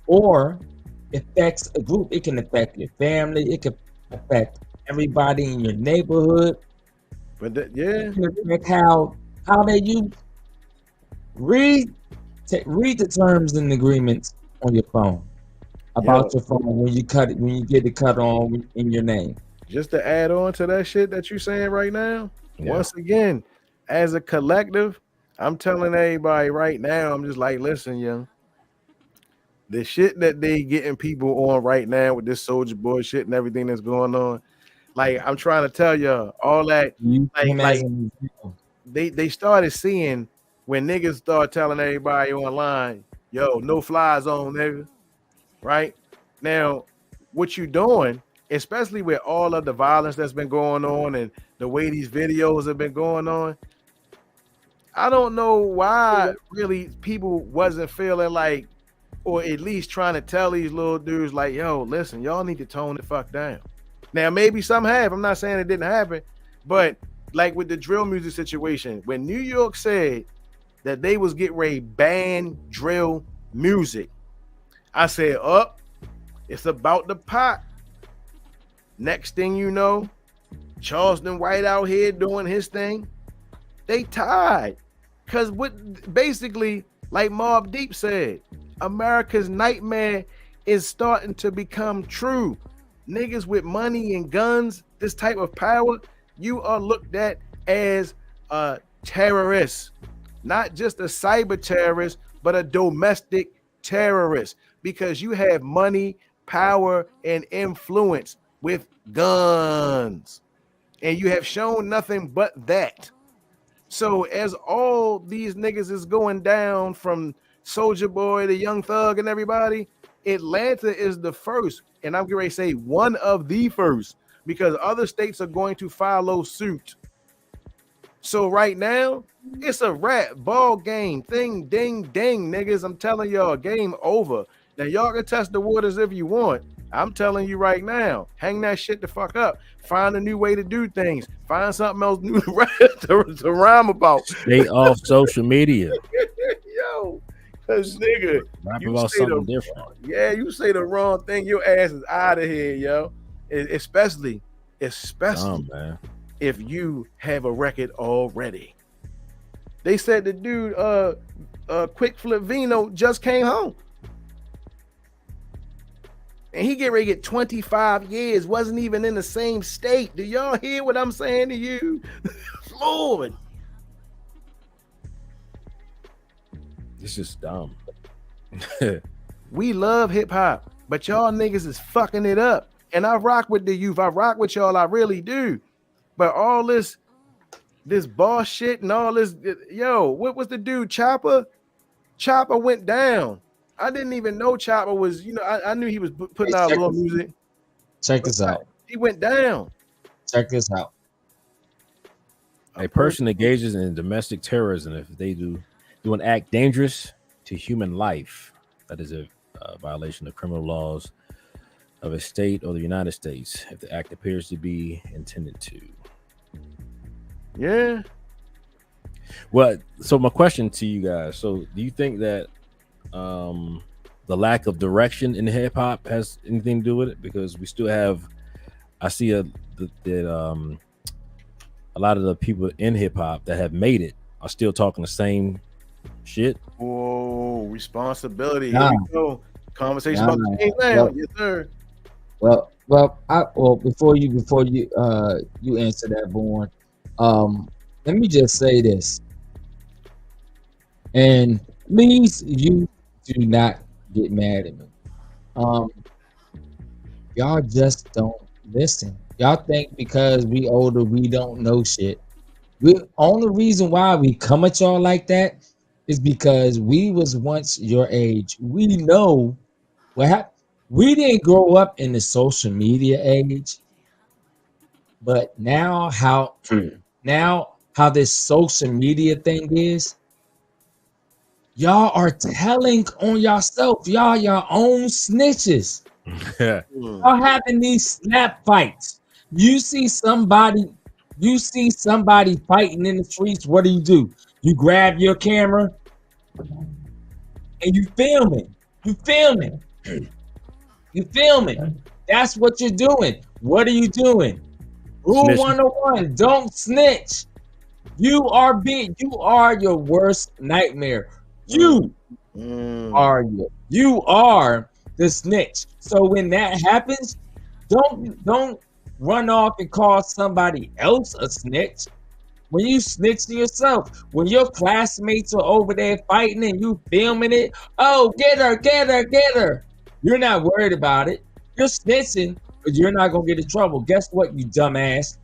or affects a group. It can affect your family. It can affect everybody in your neighborhood. But it can affect how they use. Read the terms and agreements on your phone about your phone when you get it cut on in your name. Just to add on to that shit that you're saying right now, once again, as a collective, I'm telling everybody right now, I'm just like, listen, young. The shit that they getting people on right now with this Soulja Boy shit and everything that's going on, like I'm trying to tell y'all, all that, they started seeing when niggas start telling everybody online, yo, no fly zone, nigga. Right now, what you doing, especially with all of the violence that's been going on and the way these videos have been going on, I don't know why really people wasn't feeling like, or at least trying to tell these little dudes like, yo, listen, y'all need to tone the fuck down. Now, maybe some have. I'm not saying it didn't happen, but like with the drill music situation, when New York said that they was getting ready to ban drill music, I said, it's about the pot. Next thing you know, Charleston White out here doing his thing. They tied. Because what basically, like Mobb Deep said, America's nightmare is starting to become true. Niggas with money and guns, this type of power, you are looked at as a terrorist. Not just a cyber terrorist, but a domestic terrorist. Because you have money, power, and influence with guns. and you have shown nothing but that. So as all these niggas is going down from Soulja Boy to Young Thug and everybody, Atlanta is the first, and I'm going to say one of the first, because other states are going to follow suit. So right now, it's a rap ball game. Thing, ding, ding, niggas. I'm telling y'all, game over. Now y'all can test the waters if you want. I'm telling you right now, hang that shit the fuck up. Find a new way to do things. Find something else new to rhyme about. Stay off social media. Yo, cause nigga, Rap you about say something different. Yeah, you say the wrong thing, your ass is out of here, yo. Especially Dumb, man. if you have a record already. They said the dude, Quick Flip Vino just came home. And he get ready to get 25 years, wasn't even in the same state. Do y'all hear what I'm saying to you? Lord. This is dumb. We love hip hop, but y'all niggas is fucking it up. And I rock with the youth. I rock with y'all. I really do. But all this boss shit and all this, yo, what was the dude? Chopper? Chopper went down. I didn't even know Chopper was, I knew he was putting out a little music. Check this out. He went down. Check this out. A person engages in domestic terrorism if they do an act dangerous to human life. That is a violation of criminal laws of a state or the United States if the act appears to be intended to. Yeah. Well, so my question to you guys. So do you think that the lack of direction in hip hop has anything to do with it? Because we still have, I see that a lot of the people in hip hop that have made it are still talking the same shit. Whoa, responsibility. Nah. Here we go. Conversation about the game now. Yes, sir. Well, before you you answer that, Born, let me just say this, and please, you do not get mad at me. Y'all just don't listen. Y'all think because we older, we don't know shit. The only reason why we come at y'all like that is because we was once your age. We know what happened. We didn't grow up in the social media age, but now how this social media thing is, y'all are telling on yourself. Y'all your own snitches. Y'all having these snap fights. You see somebody fighting in the streets. What do? You grab your camera and you film it. You film it. That's what you're doing. What are you doing? Rule 101: don't snitch. You are your worst nightmare. You are the snitch. So when that happens, don't run off and call somebody else a snitch. When you snitch to yourself, when your classmates are over there fighting and you filming it, oh, get her. You're not worried about it. You're snitching, but you're not gonna get in trouble. Guess what, you dumbass?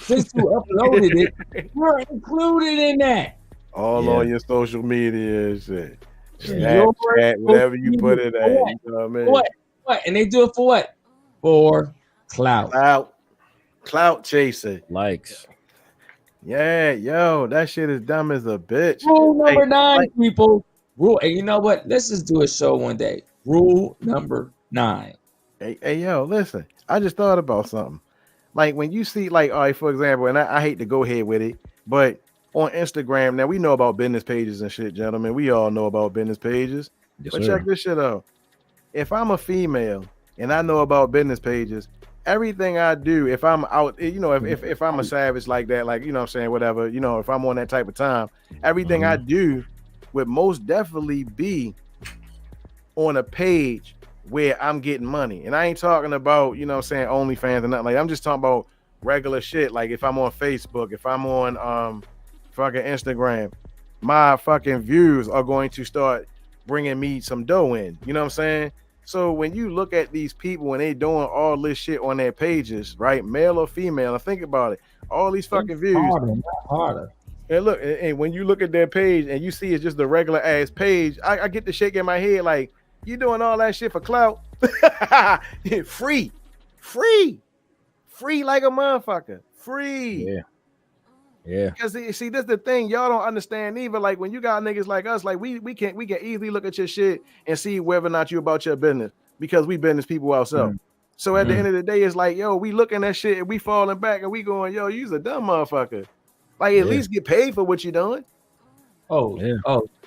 Since you uploaded it, you're included in that. All on your social media and shit. Snapchat, whatever you put it at. You know what I mean? What? And they do it for what? For clout. Clout chasing. Likes. Yeah, yo, that shit is dumb as a bitch. Rule number 9, people. And you know what? Let's just do a show one day. Rule number 9. Hey, yo, listen. I just thought about something. Like when you see, like, all right, for example, and I hate to go ahead with it, but on Instagram, now we know about business pages and shit, gentlemen. We all know about business pages. Yes, but sir. check this shit out. If I'm a female and I know about business pages, everything I do, if I'm out, if I'm a savage like that, like, you know what I'm saying, whatever, if I'm on that type of time, everything I do would most definitely be on a page where I'm getting money. And I ain't talking about, you know what I'm saying, OnlyFans and nothing like that. I'm just talking about regular shit. Like if I'm on Facebook, if I'm on fucking Instagram, my fucking views are going to start bringing me some dough in. You know what I'm saying? So when you look at these people and they doing all this shit on their pages, right, male or female, and think about it, all these fucking views. Harder, not harder. And look, and when you look at their page and you see it's just the regular ass page, I get the shake in my head like, you doing all that shit for clout? free like a motherfucker, free. Yeah. Because see, this is the thing y'all don't understand either. Like when you got niggas like us, like we can easily look at your shit and see whether or not you about your business because we business people ourselves. So at the end of the day, it's like, yo, we looking at shit and we falling back and we going, yo, you's a dumb motherfucker. Like at least get paid for what you doing. Oh,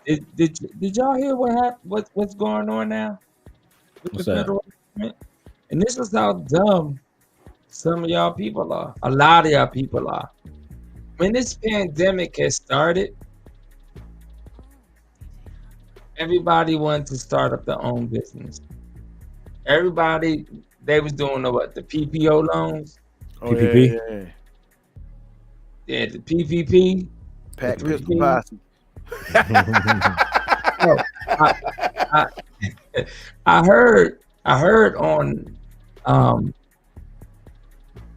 did y'all hear what happened? What's going on now? What's that? And this is how dumb some of y'all people are. A lot of y'all people are. When this pandemic has started, everybody wanted to start up their own business. Everybody, they was doing the PPO loans. PPP? Yeah, the PPP. Pack pistol posse. I heard on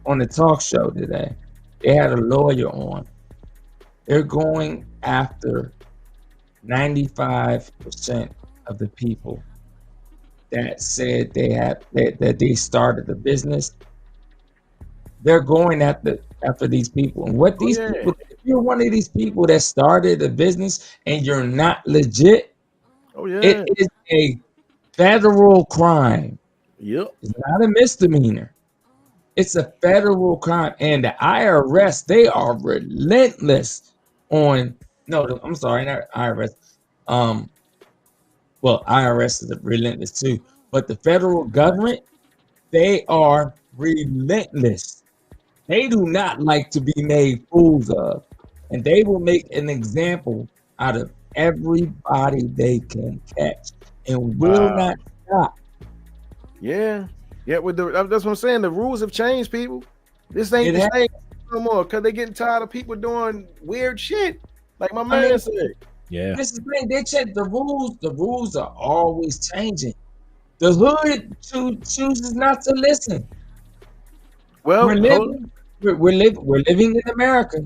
the talk show today, they had a lawyer on. They're going after 95% of the people that said that they started a business. They're going after these people. And what these people, if you're one of these people that started a business and you're not legit, it is a federal crime. Yep. It's not a misdemeanor. It's a federal crime. And the IRS, they are relentless on, I'm sorry, not IRS. Well, IRS is relentless too, but the federal government, they are relentless. They do not like to be made fools of, and they will make an example out of everybody they can catch and will not stop. Yeah. That's what I'm saying. The rules have changed, people. This ain't the same no more because they're getting tired of people doing weird shit. Like my man said. Yeah. This is the thing. They check the rules. The rules are always changing. The hood chooses not to listen. Well, we're living in America.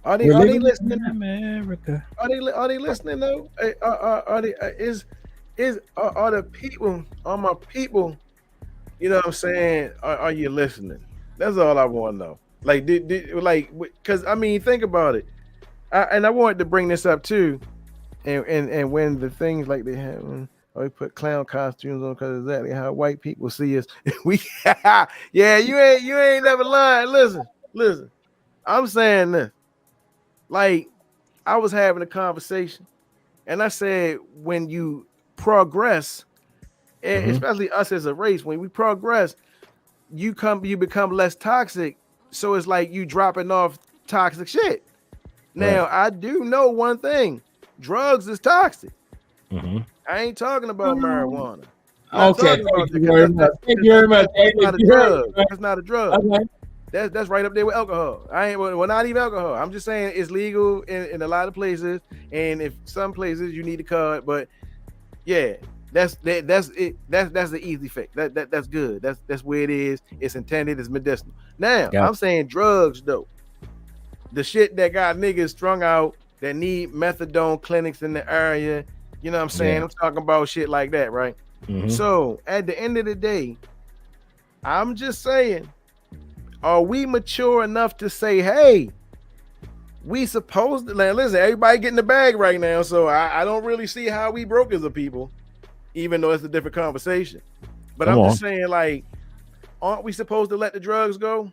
Are they listening? America. Are they listening though? Are the people? Are my people? You know what I'm saying? Are you listening? That's all I want to know. Like, because I mean, think about it. I wanted to bring this up too. And when the things like they have, we put clown costumes on because exactly how white people see us. You ain't never lying. Listen. I'm saying this. Like, I was having a conversation, and I said, when you progress, and especially us as a race, when we progress, you become less toxic. So it's like you dropping off toxic shit. Now, I do know one thing. Drugs is toxic. I ain't talking about marijuana. Okay, thank you very much. That's not a drug. Okay. That's right up there with alcohol. Well, not even alcohol. I'm just saying it's legal in a lot of places, and if some places you need a card, but yeah, that's it. That's the easy fix. That's good. That's where it is. It's intended. It's medicinal. Now I'm saying drugs though. The shit that got niggas strung out that need methadone clinics in the area. You know what I'm saying? I'm talking about shit like that, right? So at the end of the day, I'm just saying, are we mature enough to say, hey, we supposed to listen, everybody getting the bag right now, so I don't really see how we broke as a people, even though it's a different conversation. But I'm just saying, like, aren't we supposed to let the drugs go?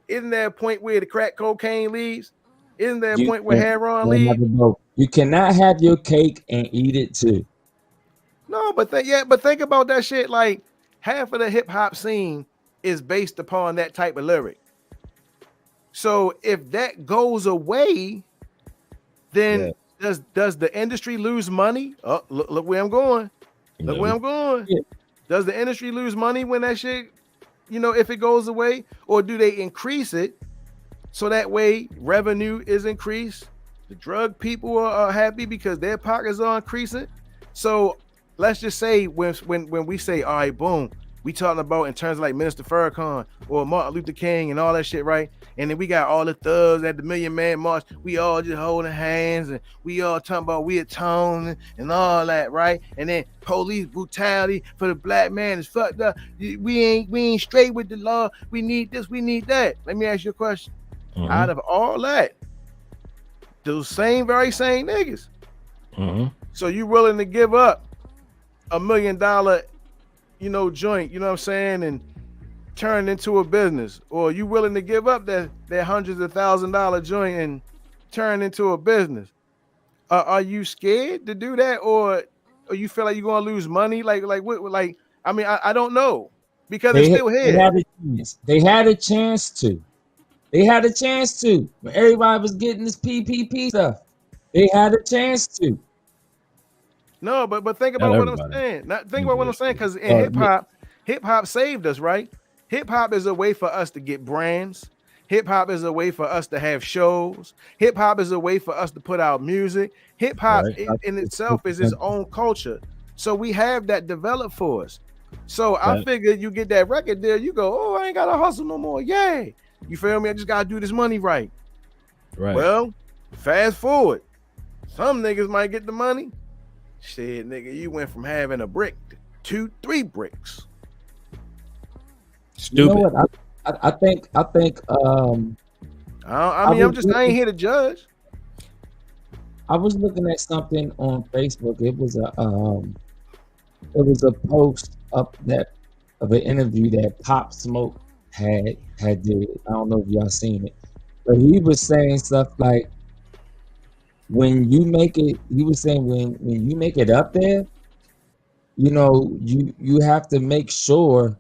Isn't there a point where the crack cocaine leaves? Isn't there a point where heroin leaves? You cannot have your cake and eat it too. No, but think about that shit. Like, half of the hip hop scene is based upon that type of lyric. So if that goes away, then does the industry lose money? Oh, look where I'm going. Look where I'm going. Yeah. Does the industry lose money when that shit, if it goes away, or do they increase it so that way revenue is increased? The drug people are happy because their pockets are increasing. So let's just say when we say, all right, boom, we talking about in terms of like Minister Farrakhan or Martin Luther King and all that shit, right? And then we got all the thugs at the Million Man March. We all just holding hands and we all talking about we atone and all that, right? And then police brutality for the black man is fucked up. We ain't straight with the law. We need this, we need that. Let me ask you a question. Mhm. Out of all that, those very same niggas. Mhm. So you willing to give up $1 million, joint, you know what I'm saying, and turn into a business, or you willing to give up that hundreds of $1,000 joint and turn into a business? Are you scared to do that, or you feel like you're gonna lose money? Like what? Like I mean, I don't know, because it's still here. They had a chance. They had a chance to. They had a chance to. When everybody was getting this PPP stuff, they had a chance to. No, but think about what I'm saying. Think about what I'm saying, because in hip hop saved us, right? Hip hop is a way for us to get brands. Hip hop is a way for us to have shows. Hip hop is a way for us to put out music. Hip hop in itself is its own culture. So we have that developed for us. So I figured you get that record deal, you go, oh, I ain't gotta hustle no more. Yay. You feel me? I just gotta do this money right. Right. Well, fast forward. Some niggas might get the money. Shit, nigga, you went from having a brick to 2-3 bricks. Stupid. You know what? I think. I ain't here to judge. I was looking at something on Facebook. It was a post up of an interview that Pop Smoke had did. I don't know if y'all seen it, but he was saying stuff like, when you make it, he was saying when you make it up there, you have to make sure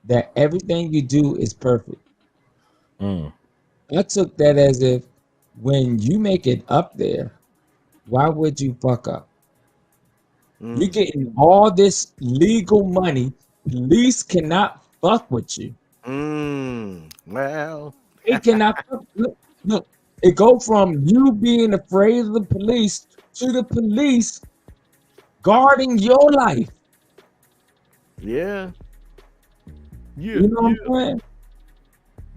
that everything you do is perfect. I took that as if when you make it up there, why would you fuck up? You're getting all this legal money. Police cannot fuck with you. Well, They cannot fuck. Look, it go from you being afraid of the police to the police guarding your life. Yeah. You know what I'm saying?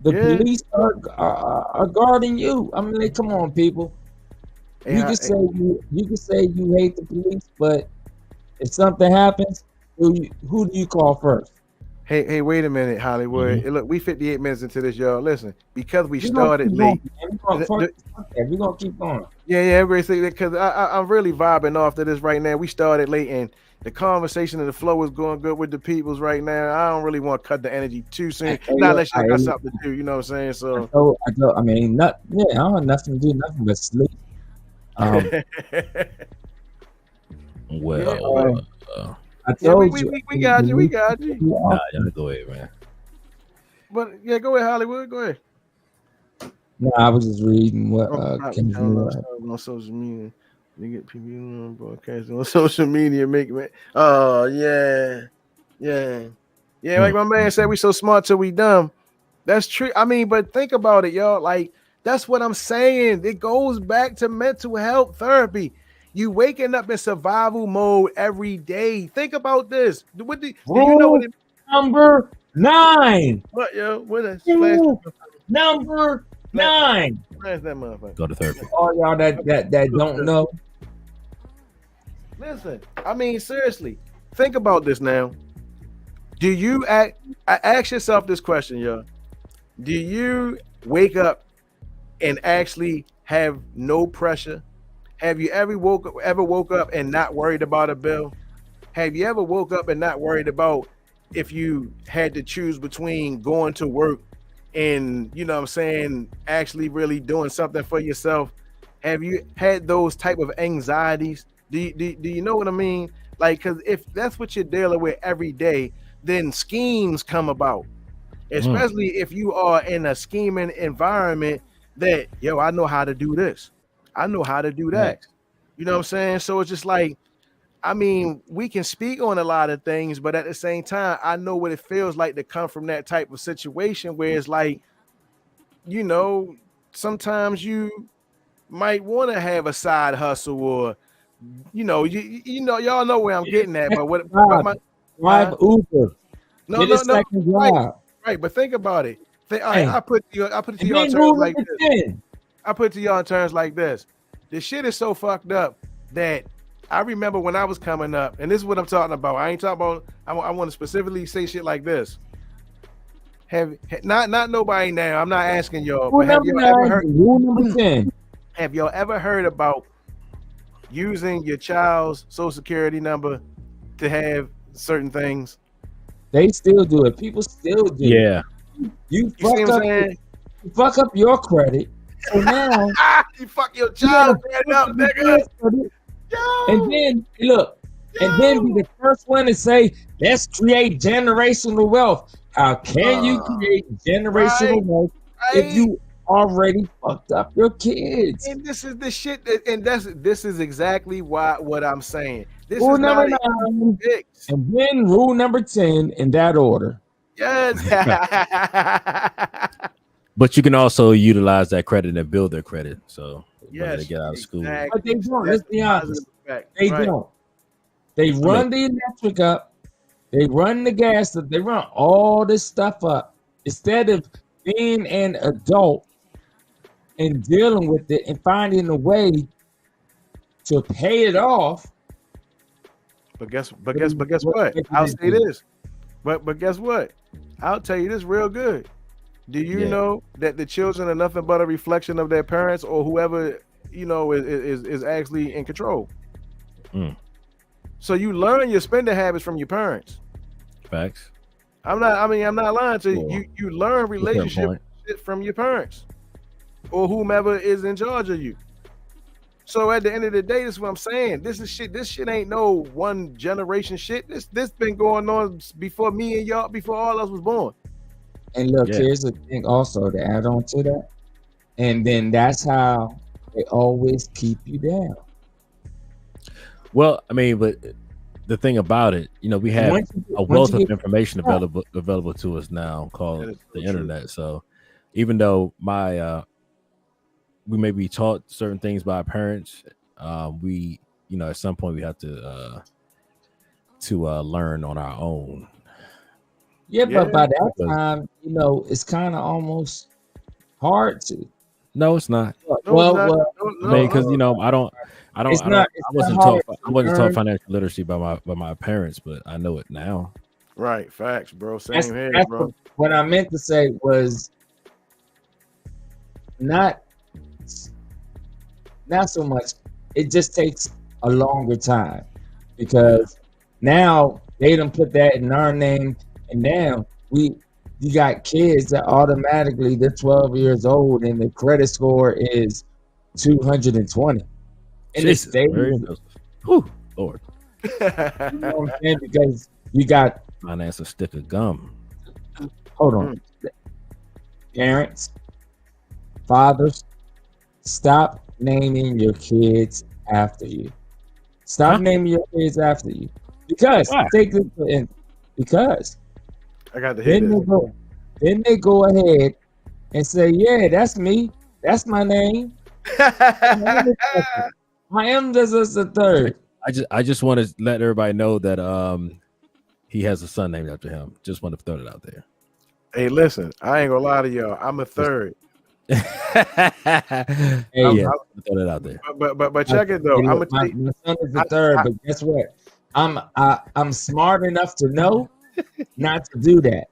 The police are guarding you. I mean, come on, people. You can say you hate the police, but if something happens, who do you call first? Hey, wait a minute, Hollywood. Hey, look, we 58 minutes into this, y'all. Listen, because we started late. We're gonna keep going. Yeah, everybody say that, because I'm really vibing off to this right now. We started late, and the conversation and the flow is going good with the peoples right now. I don't really want to cut the energy too soon. Not unless you got something to do, you know what I'm saying? So I mean, I don't have nothing to do, nothing but sleep. I told you. We got you. Nah, y'all go ahead, man. But yeah, go ahead, Hollywood. Go ahead. No, I was just reading what on social media. You get people on broadcasting on social media, man. Oh yeah. Like my man said, we so smart till we dumb. That's true. I mean, but think about it, y'all. Like, that's what I'm saying. It goes back to mental health therapy. You waking up in survival mode every day. Think about this. Do you know what it number 9? What, yo? What is number 9? Where's that motherfucker? Go to therapy. All y'all that don't know. Listen, I mean, seriously, think about this now. Do you ask yourself this question, y'all? Do you wake up and actually have no pressure? Have you ever woke up and not worried about a bill? Have you ever woke up and not worried about if you had to choose between going to work and, you know what I'm saying, actually really doing something for yourself? Have you had those type of anxieties? Do you know what I mean? Like, because if that's what you're dealing with every day, then schemes come about, especially if you are in a scheming environment that, yo, I know how to do this. I know how to do that. You know what I'm saying? So it's just like, I mean, we can speak on a lot of things, but at the same time, I know what it feels like to come from that type of situation where it's like, you know, sometimes you might want to have a side hustle or you know, y'all know where I'm getting at. But what drive Uber. No, Get no, a no. second job. Right, but think about it. Hey. I put it to you on then terms like rule this. number 10. I put it to you on terms like this. This shit is so fucked up that I remember when I was coming up, and this is what I'm talking about. I ain't talking about. I want to specifically say shit like this. Not nobody now. I'm not asking y'all. But have y'all ever heard? Rule number 10. Have y'all ever heard about using your child's social security number to have certain things? They still do it. People still do. Yeah. You fuck up your credit. So now you fuck your child credit up, nigga. And then look, and then be the first one to say, let's create generational wealth. How can you create generational wealth if you already fucked up your kids? And this is the shit this is exactly what I'm saying. This Rule is number not 9, and then rule number 10 in that order. Yes. But you can also utilize that credit and build their credit. So when they get out of school. But they don't. Let's be honest. They don't. They run the electric up. They run the gas up. They run all this stuff up instead of being an adult and dealing with it and finding a way to pay it off. But guess what? I'll say this. But guess what? I'll tell you this real good. Do you know that the children are nothing but a reflection of their parents or whoever is actually in control? So you learn your spending habits from your parents. Facts. I'm not lying to you. You learn relationship shit from your parents or whomever is in charge of you. So at the end of the day, this is what I'm saying. This shit ain't no one generation shit. This been going on before me and y'all, before all of us was born. And look, here's the thing also to add on to that. And then that's how they always keep you down. Well, I mean, but the thing about it, we have a wealth of information available to us now called the internet. So even though we may be taught certain things by our parents, we, at some point we have to learn on our own. Yeah, but by that time, it's kind of almost hard to. No, it's not. Well, I mean, because I wasn't taught financial literacy by my parents, but I know it now. Right, facts, bro. Same here, bro. What I meant to say was not so much. It just takes a longer time because now they done put that in our name, and now you got kids that automatically they're 12 years old and the credit score is 220. And it's Lord. You know what I'm saying? Because you got finance a stick of gum. Hold on. Parents, fathers, stop naming your kids after you. Stop naming your kids after you. Because take this in. Because I got to hit it. Then they go ahead and say, "Yeah, that's me. That's my name. I am just a third." I just want to let everybody know that he has a son named after him. Just want to throw it out there. Hey, listen, I ain't gonna lie to y'all. I'm a third. Throw it out there. But check it though. My son is a third, but guess what? I'm smart enough to know not to do that.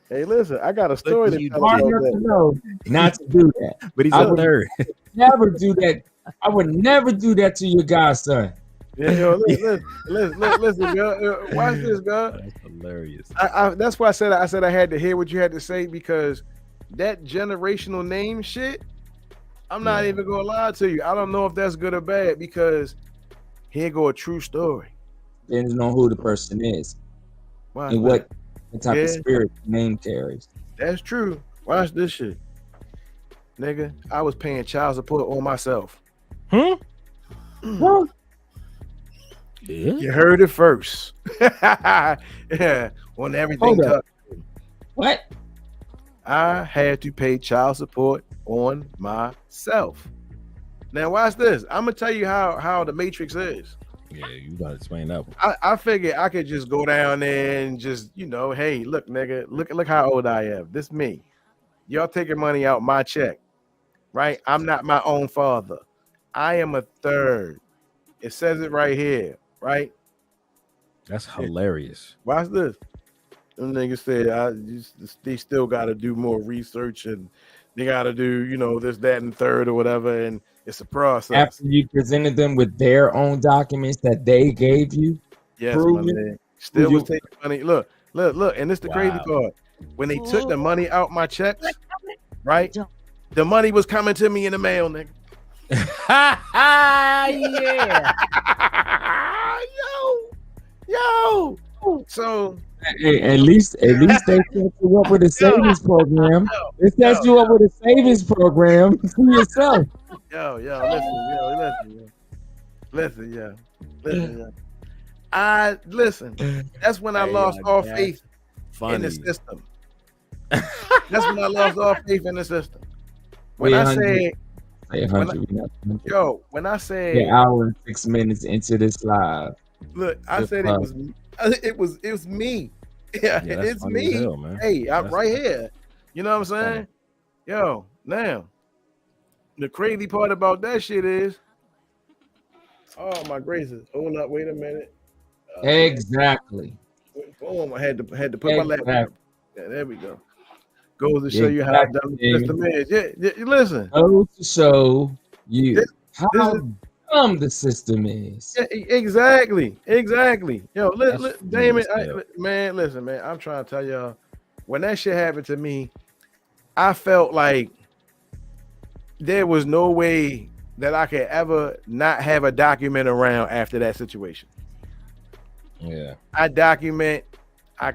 Hey, listen, I got a story to tell smart enough to know not to do that. But he's a third. Never do that. I would never do that to your godson. Yeah, yo, listen, yo, watch this, God. That's hilarious. That's why I said I had to hear what you had to say because that generational name shit. I'm not even gonna lie to you. I don't know if that's good or bad because here go a true story. Depends on who the person is and what type of spirit the name carries. That's true. Watch this shit, nigga. I was paying child support on myself. Huh? Yeah. You heard it first. Yeah, on everything. What? I had to pay child support on myself. Now watch this. I'm gonna tell you how the Matrix is. Yeah, you gotta explain that one. I figured I could just go down there and just, hey, look, nigga, look how old I am. This me. Y'all taking money out my check, right? I'm not my own father. I am a third. It says it right here, right? That's hilarious. Watch this. Them niggas said they still got to do more research and they got to do, this, that, and third or whatever. And it's a process. After you presented them with their own documents that they gave you, yes, my man. Still was taking money. Look, and this the crazy part. When they took the money out my checks, right? The money was coming to me in the mail, nigga. yeah. Yo. So at least they set you up with a savings program. They set you up with a savings program for yourself. Listen. That's when I lost all faith in the system. That's when I lost all faith in the system. When I said, when I said an hour and 6 minutes into this live. Look, I said it was me. Yeah, it's me. Hell, man. Hey, I'm right here. You know what I'm saying? Yo, now the crazy part about that shit is, oh my gracious, hold up, wait a minute. Exactly. Boom, I had to put my laptop. Yeah, there we go. Goes to show you how dumb the system is. Yeah, listen. Goes to show you how dumb the system is. Yeah, exactly. Yo, Damon, listen, man. I'm trying to tell y'all, when that shit happened to me, I felt like there was no way that I could ever not have a document around after that situation. Yeah. I document, I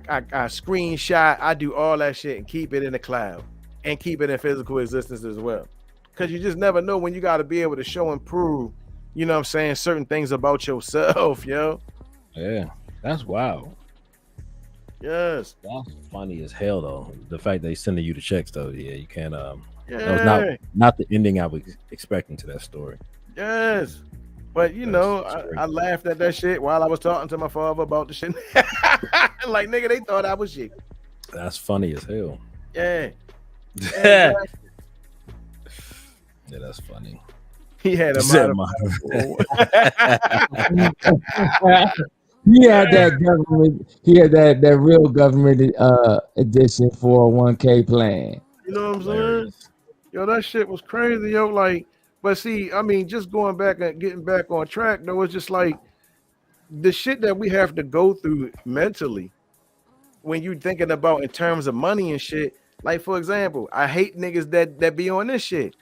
screenshot, I do all that shit and keep it in the cloud and keep it in physical existence as well. Because you just never know when you got to be able to show and prove, you know what I'm saying, certain things about yourself, yo. Yeah, that's wild. Yes. That's funny as hell, though. The fact they sending you the checks, though, yeah, you can't. That was not the ending I was expecting to that story. Yes. But I laughed at that shit while I was talking to my father about the shit. Like, nigga, they thought I was shit. That's funny as hell. Yeah. Yeah, that's funny. He had a He had that government. He had that real government edition 401k plan. You know what I'm saying? Yo, that shit was crazy, yo. Like, but see, I mean, just going back and getting back on track, though, it's just like the shit that we have to go through mentally when you thinking about in terms of money and shit. Like, for example, I hate niggas that be on this shit.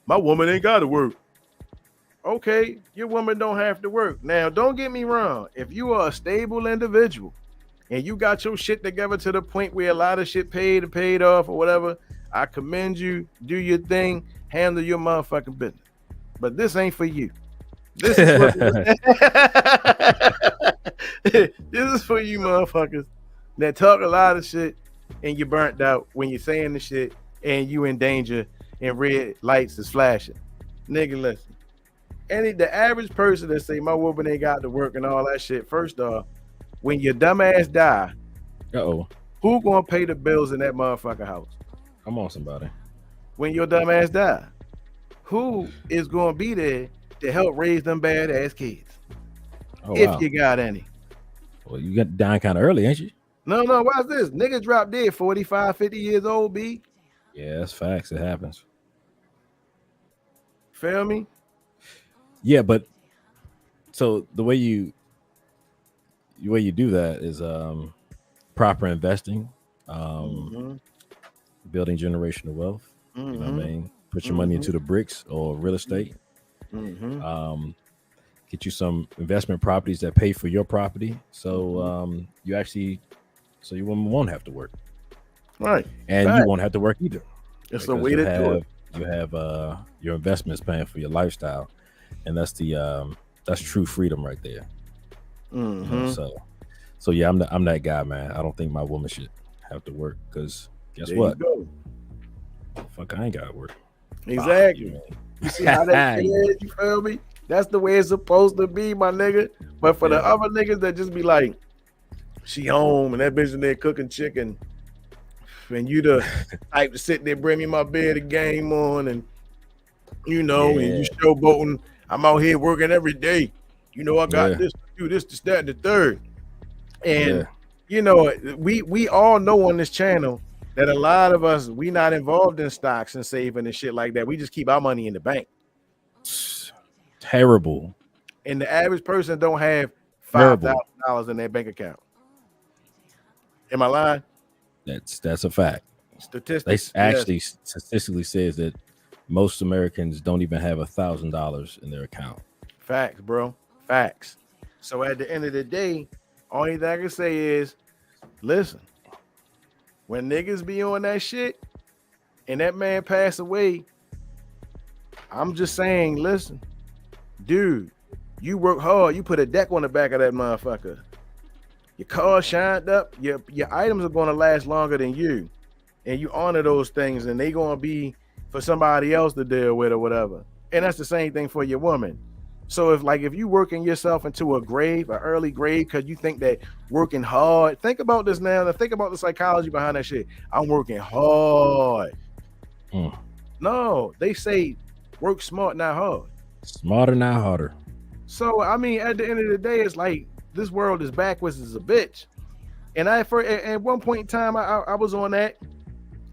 My woman ain't got to work. Okay, your woman don't have to work. Now, don't get me wrong. If you are a stable individual and you got your shit together to the point where a lot of shit paid off or whatever, I commend you. Do your thing. Handle your motherfucking business. But this ain't for you. This is for, this is for you motherfuckers that talk a lot of shit and you burnt out when you're saying the shit and you in danger and red lights is flashing. Nigga, listen. The average person that say my woman ain't got to work and all that shit, first off, when your dumb ass die, who gonna pay the bills in that motherfucking house? Come on, somebody. When your dumb ass die, who is gonna be there to help raise them bad ass kids? If you got any. Well, you got down kind of early, ain't you? No, watch this. Niggas drop dead 45, 50 years old, B. Yeah, that's facts. It happens. Feel me? Yeah, but so the way you do that is proper investing, building generational wealth. You know what I mean? Put your money into the bricks or real estate. Get you some investment properties that pay for your property, so your woman won't have to work, right? And you won't have to work either. It's a way to do it. You have your investments paying for your lifestyle. And that's that's true freedom right there. You know, so yeah, I'm that guy, man. I don't think my woman should have to work because guess what? Fuck, I ain't gotta work. Exactly. You see how that shit is? You feel me? That's the way it's supposed to be, my nigga. But for the other niggas that just be like, she home and that bitch in there cooking chicken, and you the type to sit there, bring me my bed, a game on, and you know, and you showboating. I'm out here working every day. You know, I got this to do, this, that, and the third. And you know, we all know on this channel that a lot of us, we not involved in stocks and saving and shit like that. We just keep our money in the bank. Terrible. And the average person don't have $5,000 in their bank account. Am I lying? That's a fact. Statistics. They actually statistically says that most Americans don't even have $1,000 in their account. Facts, bro. Facts. So at the end of the day, only thing I can say is, listen, when niggas be on that shit and that man pass away, I'm just saying, listen, dude, you work hard, you put a deck on the back of that motherfucker. Your car shined up, your items are gonna last longer than you. And you honor those things, and they gonna be for somebody else to deal with or whatever. And that's the same thing for your woman. So if you working yourself into a grave, an early grave, because you think that working hard, think about this now. Think about the psychology behind that shit. I'm working hard. No, they say work smart, not hard. Smarter, not harder. So I mean, at the end of the day, it's like this world is backwards as a bitch. And at one point in time, I was on that,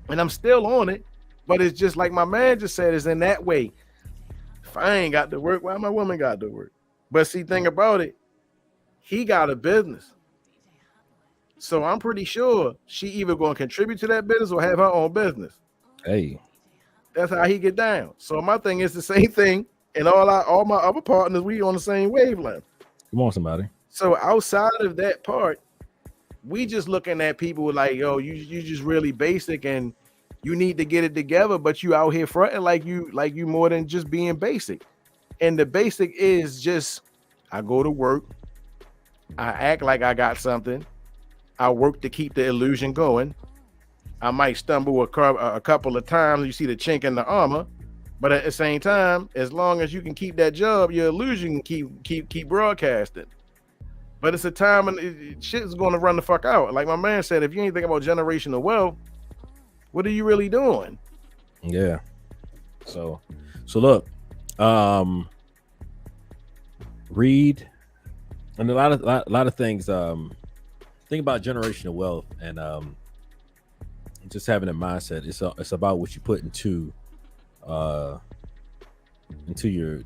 and I'm still on it. But it's just like my man just said, it's in that way. If I ain't got to work, why my woman got to work? But see, thing about it, he got a business. So I'm pretty sure she either going to contribute to that business or have her own business. Hey. That's how he get down. So my thing is the same thing. And all my other partners, we on the same wavelength. Come on, somebody. So outside of that part, we just looking at people like, yo, you just really basic and you need to get it together, but you out here fronting like you more than just being basic. And the basic is just, I go to work, I act like I got something, I work to keep the illusion going. I might stumble a couple of times, you see the chink in the armor, but at the same time, as long as you can keep that job, your illusion can keep broadcasting. But it's a time when shit is going to run the fuck out. Like my man said, if you ain't thinking about generational wealth, what are you really doing? Yeah. So look, read, and a lot of things. Think about generational wealth and just having a mindset. It's about what you put into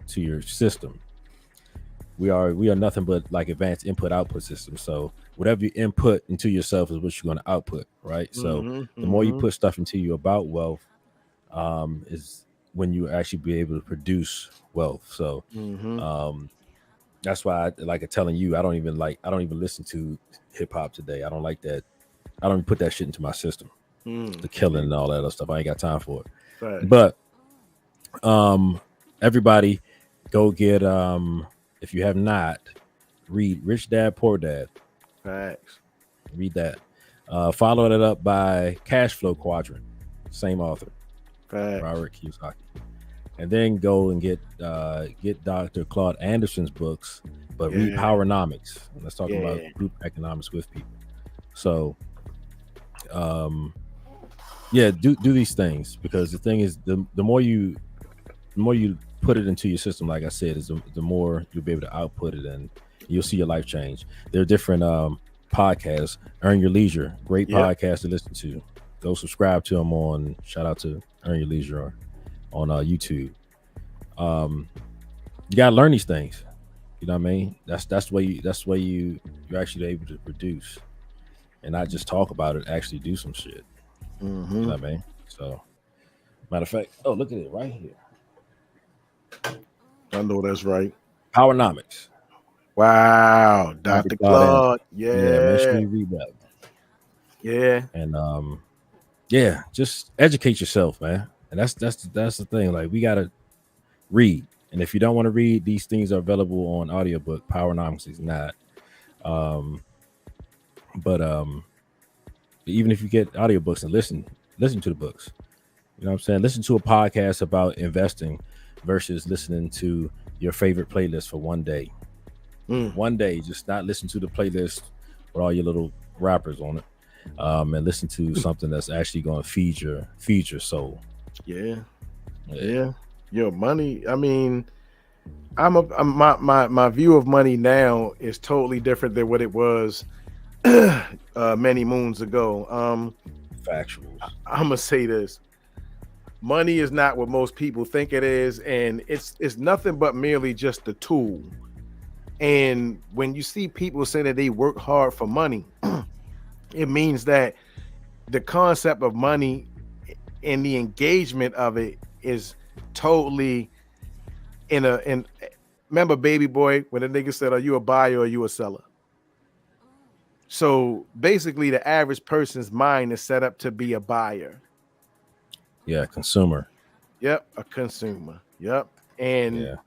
your system. We are nothing but like advanced input output systems. So whatever you input into yourself is what you're going to output, right? So the more you put stuff into you about wealth, is when you actually be able to produce wealth. So that's why I like telling you, I don't even listen to hip hop today. I don't like that. I don't even put that shit into my system. The killing and all that other stuff. I ain't got time for it. Right. But everybody go get if you have not, read Rich Dad Poor Dad. Facts. Read that. Follow that up by Cash Flow Quadrant. Same author. Facts. Robert Kiyosaki. And then go and get Dr. Claude Anderson's books, but read Powernomics. Let's talk about group economics with people. So do these things, because the thing is the more you put it into your system, like I said, is the more you'll be able to output it and you'll see your life change. There are different podcasts. Earn Your Leisure, great podcast to listen to. Go subscribe to them on, shout out to Earn Your Leisure on YouTube. You gotta learn these things. You know what I mean? That's the way you're actually able to produce and not just talk about it, actually do some shit. You know what I mean? So matter of fact, oh, look at it right here. I know that's right. Powernomics. Wow, Dr. Claude. Yeah, make sure you read that. Yeah. And just educate yourself, man. And that's the thing. Like, we gotta read. And if you don't want to read, these things are available on audiobook. Powernomics is not. But even if you get audiobooks and listen to the books, you know what I'm saying? Listen to a podcast about investing. versus listening to your favorite playlist for one day. One day, just not listen to the playlist with all your little rappers on it, and listen to something that's actually going to feed your soul. Yeah. Your money. I mean, my view of money now is totally different than what it was many moons ago. Factuals. I'm gonna say this: money is not what most people think it is, and it's nothing but merely just a tool. And when you see people say that they work hard for money, it means that the concept of money and the engagement of it is totally in remember Baby Boy when the nigga said, are you a buyer or are you a seller? So basically the average person's mind is set up to be a buyer. Yeah, consumer. Yep, a consumer. Yep. And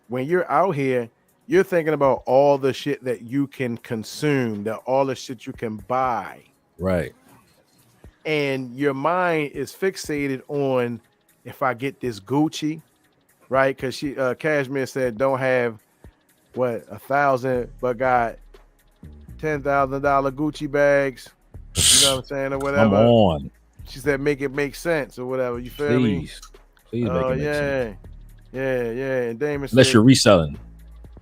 when you're out here, you're thinking about all the shit that you can consume, that all the shit you can buy. Right. And your mind is fixated on, if I get this Gucci, right? Because she Cashmere said don't have 1,000 but got $10,000 Gucci bags. You know what I'm saying, or whatever. Come on. She said make it make sense or whatever. You feel me? Please make it make sense. Yeah. And Damon unless said, you're reselling.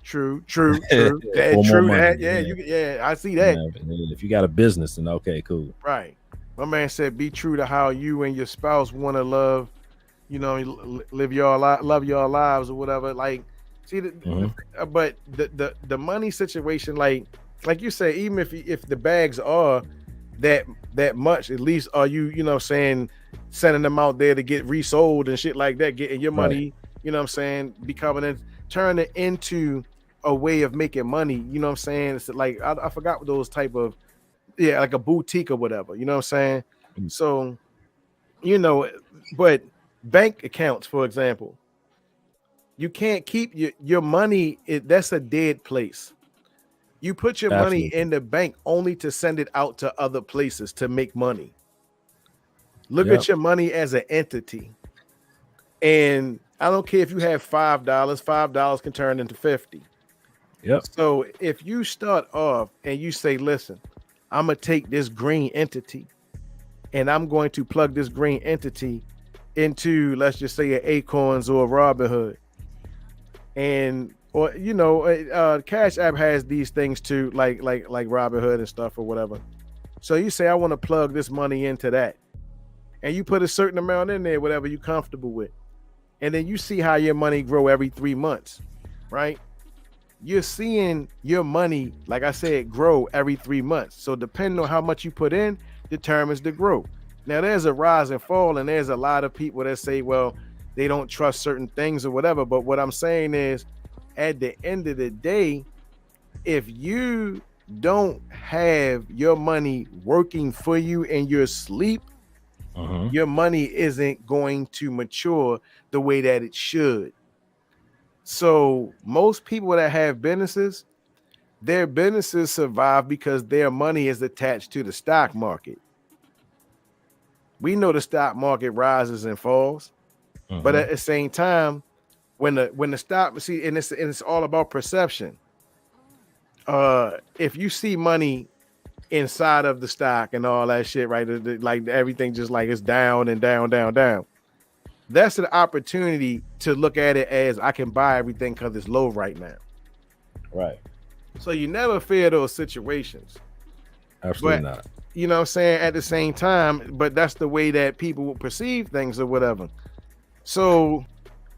True. That, I see that. Yeah, if you got a business, then okay, cool. Right. My man said, be true to how you and your spouse want to love, live love your lives or whatever. Like, see, but the money situation, like you say, even if the bags are that much, at least are you, saying, sending them out there to get resold and shit like that, getting your money, turn it into a way of making money. You know what I'm saying? It's like, I forgot what those type of, like a boutique or whatever, you know what I'm saying? So, but bank accounts, for example, you can't keep your money. That's a dead place. You put your money in the bank only to send it out to other places to make money. Look at your money as an entity. And I don't care if you have $5 can turn into 50. Yep. So if you start off and you say, listen, I'm going to take this green entity and I'm going to plug this green entity into, let's just say, an Acorns or a Robinhood. And, or, Cash App has these things too, like Robinhood and stuff or whatever. So you say, I want to plug this money into that. And you put a certain amount in there, whatever you're comfortable with. And then you see how your money grow every 3 months, right? You're seeing your money, like I said, grow every 3 months. So depending on how much you put in determines the growth. Now there's a rise and fall, and there's a lot of people that say, well, they don't trust certain things or whatever. But what I'm saying is, at the end of the day, if you don't have your money working for you in your sleep, your money isn't going to mature the way that it should. So most people that have businesses, their businesses survive because their money is attached to the stock market. We know the stock market rises and falls, but at the same time, when the stock, and it's all about perception. If you see money inside of the stock and all that shit, right? Like everything just like it's down and down. That's an opportunity to look at it as I can buy everything because it's low right now. Right. So you never fear those situations. Absolutely not. You know what I'm saying? At the same time, but that's the way that people will perceive things or whatever. So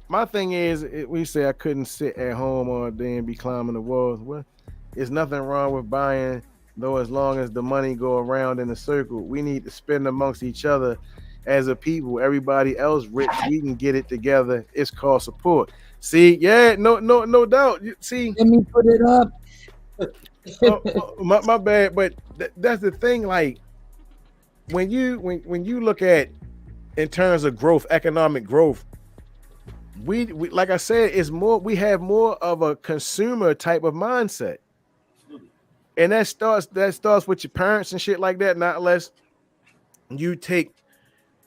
my thing is, we say I couldn't sit at home all day and be climbing the walls. Well, there's nothing wrong with buying, though, as long as the money go around in a circle. We need to spend amongst each other as a people. Everybody else rich, we can get it together. It's called support. See, no doubt. See, let me put it up. My bad, but that's the thing. Like when you look at in terms of growth, economic growth, we like I said, it's more. We have more of a consumer type of mindset. And that starts with your parents and shit like that, not unless you take,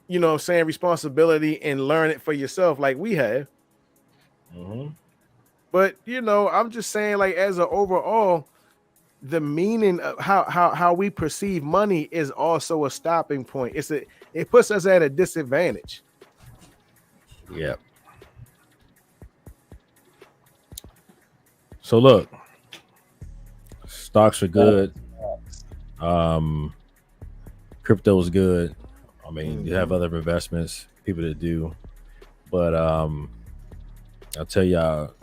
responsibility and learn it for yourself like we have. Mm-hmm. But I'm just saying, like, as an overall, the meaning of how we perceive money is also a stopping point. It puts us at a disadvantage. Yeah. So look, stocks are good. Crypto is good. I mean, you have other investments, people that do, but I'll tell y'all,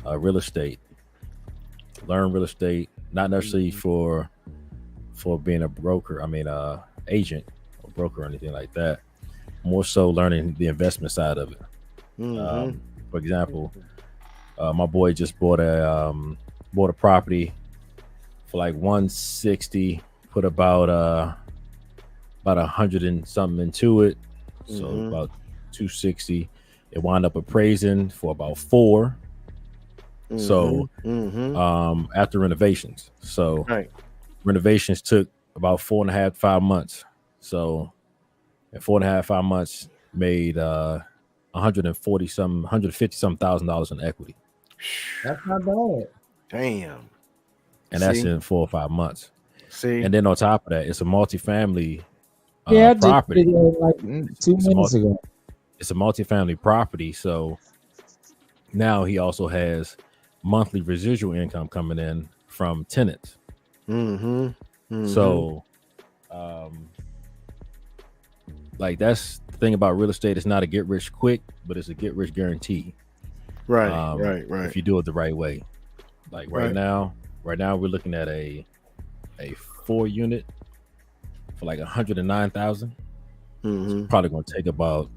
real estate. Learn real estate, not necessarily for being a broker. I mean, agent or broker or anything like that. More so learning the investment side of it. For example, my boy just bought a property for like 160. Put about 100 and something into it, so about 260. It wound up appraising for about 4. So after renovations, renovations took about 4.5, 5 months. So in 4.5, 5 months made $150 some $1,000 in equity. That's not bad. Damn. And that's in 4 or 5 months. See, and then on top of that, it's a multifamily I property. did it like 2 minutes ago. It's a multifamily property, so now he also has monthly residual income coming in from tenants. So, like, that's the thing about real estate. It's not a get rich quick, but it's a get rich guarantee. Right. If you do it the right way. Like right now we're looking at a 4-unit for like 109,000. It's probably going to take about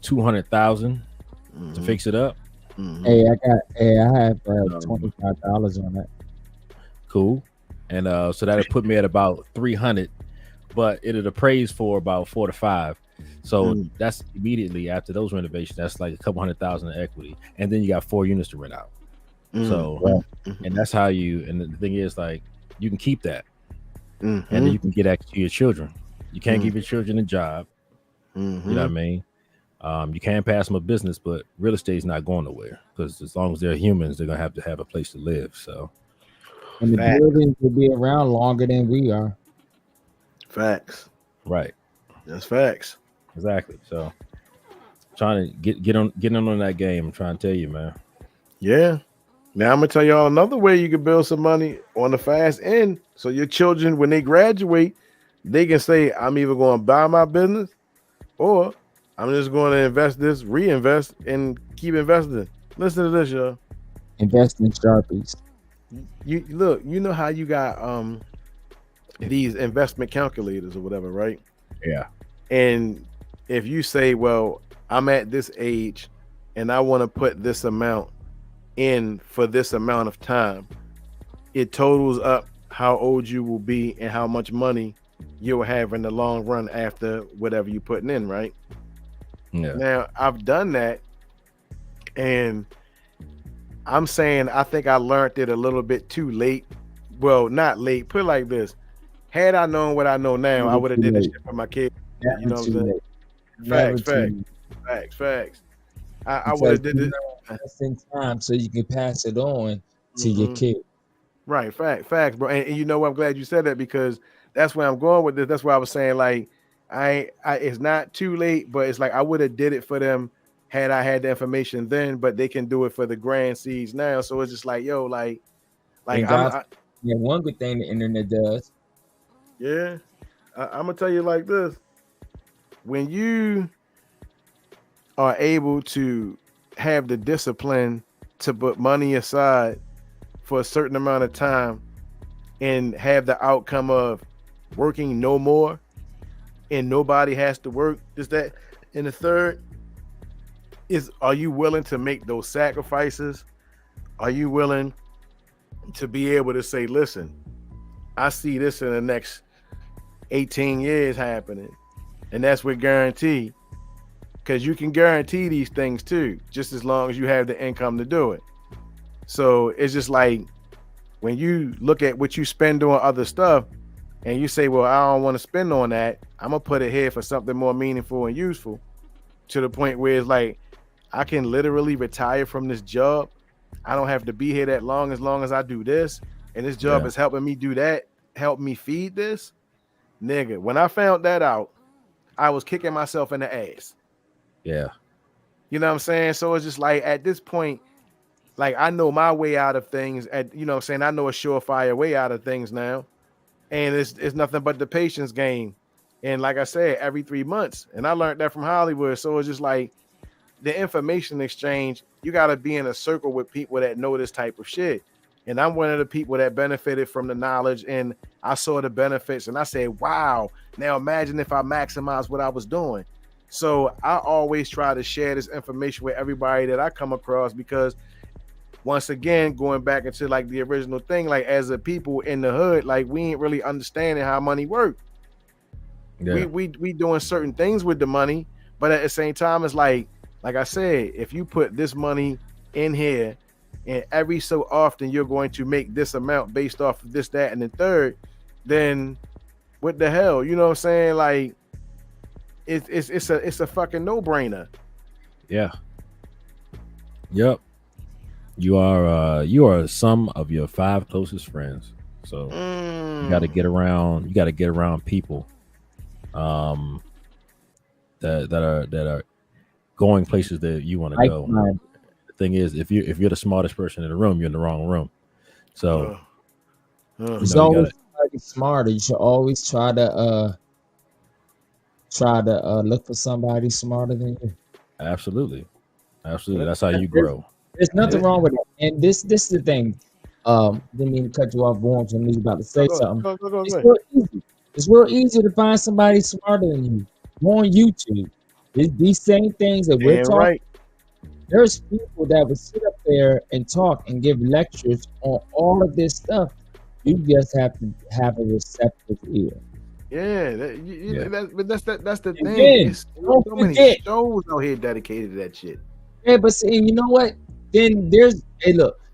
200,000 to fix it up. Hey, I have $25 on that. Cool. And so that'll put me at about 300, but it'll appraise for about 4 to 5. So that's immediately after those renovations. That's like a couple $100,000 in equity, and then you got 4 units to rent out. So, and that's how you. And the thing is, like, you can keep that, and then you can get that to your children. You can't give your children a job. You know what I mean? You can pass them a business, but real estate is not going nowhere, because as long as they're humans, they're gonna have a place to live. So, and the buildings will be around longer than we are. Facts. Right. That's facts. Exactly. So, trying to get on that game. I'm trying to tell you, man. Yeah. Now I'm gonna tell y'all another way you can build some money on the fast end, so your children, when they graduate, they can say, "I'm either going to buy my business, or I'm just going to reinvest, and keep investing." Listen to this, y'all. Invest in Sharpies. You look. You know how you got these investment calculators or whatever, right? Yeah. And if you say, "Well, I'm at this age, and I want to put this amount in for this amount of time," it totals up how old you will be and how much money you'll have in the long run after whatever you're putting in, right? Yeah. Now, I've done that, and I'm saying I think I learned it a little bit too late. Well, not late. Put it like this: had I known what I know now, I would have did this shit for my kids. You know what I'm saying? Facts. I would have did it just in time so you can pass it on to your kid. Right, facts, bro. And you know what? I'm glad you said that, because that's where I'm going with this. That's why I was saying, like, I it's not too late, but it's like I would have did it for them had I had the information then, but they can do it for the grand seeds now. So it's just like, yo, like one good thing the internet does. Yeah, I'm gonna tell you like this: when you are able to have the discipline to put money aside for a certain amount of time and have the outcome of working no more and nobody has to work, just that. And the third is, are you willing to make those sacrifices? Are you willing to be able to say, listen, I see this in the next 18 years happening, and that's with guarantee, because you can guarantee these things too, just as long as you have the income to do it. So it's just like when you look at what you spend on other stuff and you say, well, I don't want to spend on that, I'm gonna put it here for something more meaningful and useful, to the point where it's like I can literally retire from this job. I don't have to be here that long as I do this. And this job is helping me do that, help me feed this. Nigga, when I found that out, I was kicking myself in the ass. Yeah. You know what I'm saying? So it's just like at this point, like I know my way out of things. You know what I'm saying? I know a surefire way out of things now. And it's nothing but the patience game. And like I said, every 3 months. And I learned that from Hollywood. So it's just like the information exchange, you got to be in a circle with people that know this type of shit. And I'm one of the people that benefited from the knowledge, and I saw the benefits, and I said, wow, now imagine if I maximize what I was doing. So I always try to share this information with everybody that I come across, because once again, going back into like the original thing, like as a people in the hood, like we ain't really understanding how money works. Yeah. We doing certain things with the money, but at the same time, it's like I said, if you put this money in here, and every so often you're going to make this amount based off of this, that, and the third, then what the hell? You know what I'm saying? Like it's a fucking no-brainer. Yeah. Yep. You are some of your 5 closest friends. So you gotta get around people that are going places that you want to go. Thing is, if you're the smartest person in the room, you're in the wrong room. So there's always somebody smarter. You should always try to look for somebody smarter than you. Absolutely. That's how you grow. There's nothing wrong with it. And this is the thing. Didn't mean to cut you off, Borns, when you was about to say something. It's real easy. It's real easy to find somebody smarter than you. Go on YouTube. These same things that we're talking. Right. There's people that would sit up there and talk and give lectures on all of this stuff. You just have to have a receptive ear. Yeah, that's the thing. There's so many shows out here dedicated to that shit. Yeah, but see, you know what? Then there's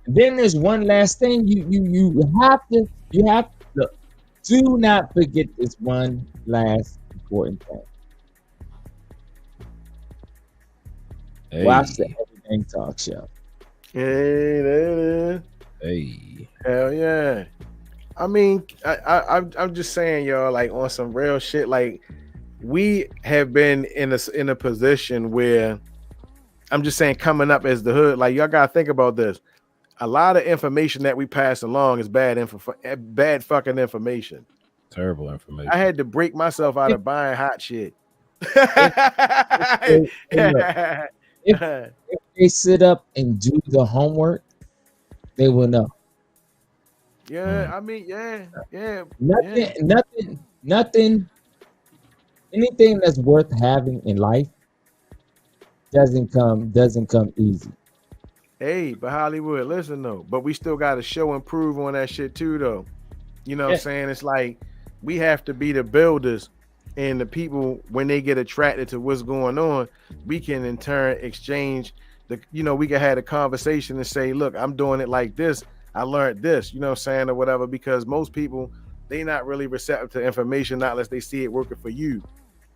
Then there's one last thing. You have to look. Do not forget this one last important thing. Hey. Watch the Everything Talk Show. Hey, there it is. Hey. Hell yeah. I mean, I'm just saying, y'all, like on some real shit. Like we have been in a position where I'm just saying, coming up as the hood, like y'all gotta think about this. A lot of information that we pass along is bad fucking information. Terrible information. I had to break myself out of buying hot shit. If they sit up and do the homework, they will know. Yeah, I mean, yeah. Nothing. Anything that's worth having in life doesn't come easy. Hey, but Hollywood, listen though, but we still got to show and prove on that shit too, though. You know what I'm saying? It's like we have to be the builders, and the people, when they get attracted to what's going on, we can in turn exchange we can have a conversation and say, look, I'm doing it like this. I learned this, you know what I'm saying, or whatever, because most people, they not really receptive to information, not unless they see it working for you.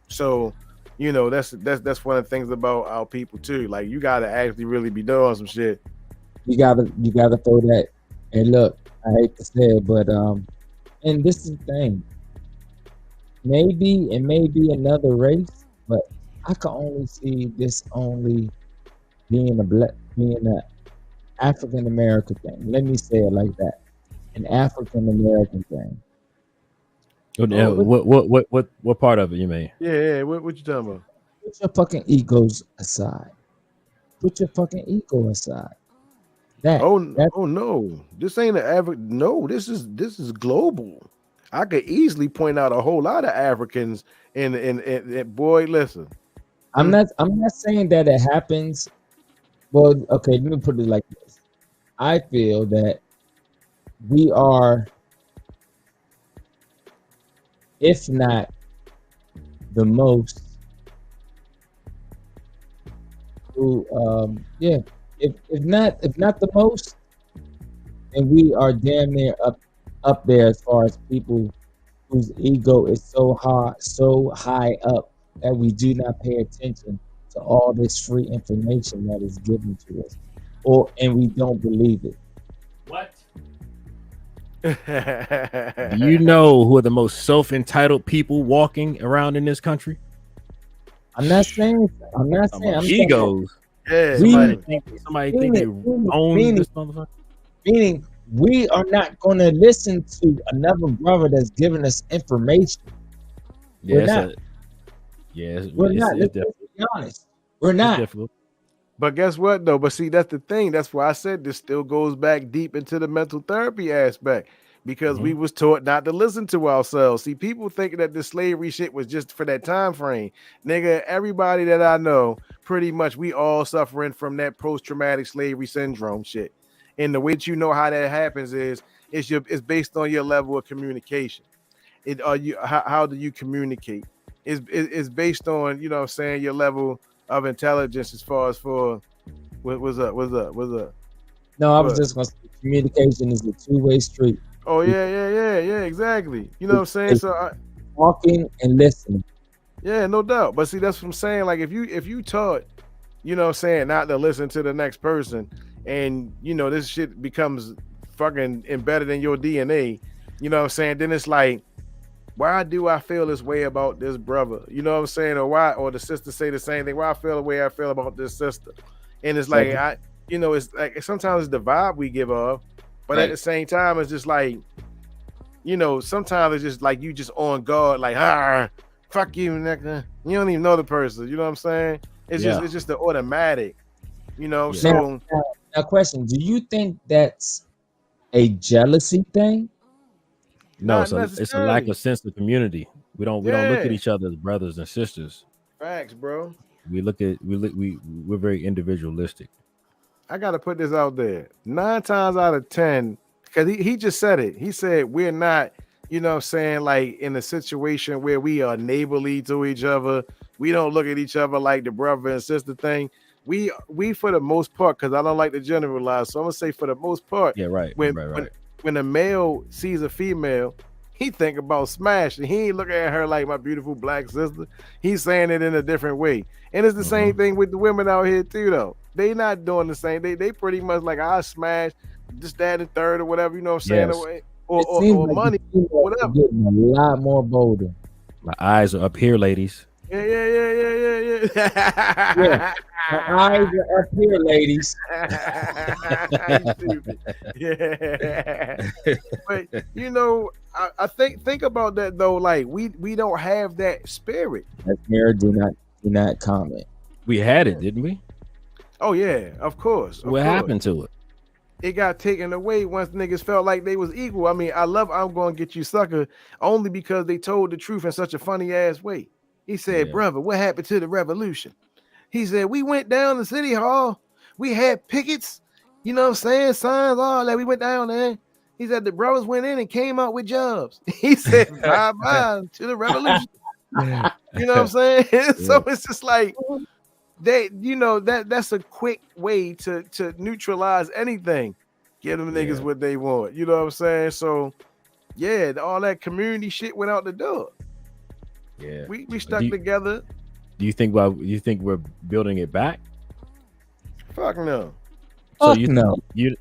So, that's one of the things about our people too. Like you gotta actually really be doing some shit. You gotta throw that. And look, I hate to say it, but and this is the thing. Maybe another race, but I can only see this only being an African American thing. Let me say it like that. An African American thing. What part of it you mean? Yeah. What you talking about? Put your fucking egos aside. Put your fucking ego aside. No, this ain't an average. No, this is global. I could easily point out a whole lot of Africans in boy. Listen, I'm not saying that it happens. Well, okay, let me put it like this. I feel that we are, if not the most, if not the most, then we are damn near up there as far as people whose ego is so high up that we do not pay attention to all this free information that is given to us, and we don't believe it. What? Do you know who are the most self-entitled people walking around in this country? I'm not saying. I'm egos. Yeah, somebody think they own this motherfucker. Meaning, we are not going to listen to another brother that's giving us information. We're not. We're not. Let's be honest. We're not. But guess what, though? But see, that's the thing. That's why I said this still goes back deep into the mental therapy aspect, because we was taught not to listen to ourselves. See, people think that the slavery shit was just for that time frame. Nigga, everybody that I know, pretty much we all suffering from that post-traumatic slavery syndrome shit. And the way that you know how that happens is it's based on your level of communication. How do you communicate? It's based on, you know what I'm saying, your level of intelligence as far as for what's up? No, I was just gonna say communication is a two-way street. Oh yeah, exactly. You know what I'm saying? So talking and listening. Yeah, no doubt. But see, that's what I'm saying. Like if you taught, you know what I'm saying, not to listen to the next person, and you know this shit becomes fucking embedded in your DNA, you know what I'm saying? Then it's like, why do I feel this way about this brother? You know what I'm saying? Or the sister say the same thing. Why I feel the way I feel about this sister? And it's like, it's like sometimes it's the vibe we give off, but at the same time, it's just like, you know, sometimes it's just like you just on guard, like, fuck you, nigga. You don't even know the person. You know what I'm saying? It's just the automatic, you know. Yeah. So now, question: do you think that's a jealousy thing? No, it's a lack of sense of community. We don't look at each other as brothers and sisters. Facts, bro. We're very individualistic. I gotta put this out there. 9 times out of 10, because he just said it. He said we're not, you know what I'm saying, like in a situation where we are neighborly to each other. We don't look at each other like the brother and sister thing. We for the most part, because I don't like to generalize, so I'm gonna say for the most part, when a male sees a female, he think about smashing. He ain't looking at her like my beautiful black sister. He's saying it in a different way. And it's the same thing with the women out here too, though. They not doing the same. They pretty much like, I smash this, that, and third, or whatever, you know what I'm saying? Or like money, whatever. Getting a lot more bolder. My eyes are up here, ladies. Yeah. My eyes are up here, ladies. Yeah. But you know, I think about that though. Like we don't have that spirit. That's mirror. Do not comment. We had it, didn't we? Oh yeah, of course. What happened to it? It got taken away once niggas felt like they was equal. I mean, I love I'm Gonna Get You Sucker only because they told the truth in such a funny ass way. He said, brother, what happened to the revolution? He said, we went down to City Hall. We had pickets, you know what I'm saying? Signs, all that. We went down there. He said, the brothers went in and came out with jobs. He said, bye-bye to the revolution. You know what I'm saying? So it's just like, that's a quick way to neutralize anything. Give them niggas what they want. You know what I'm saying? So, yeah, all that community shit went out the door. Yeah, we stuck together. Do you think we're building it back? Fuck no. So you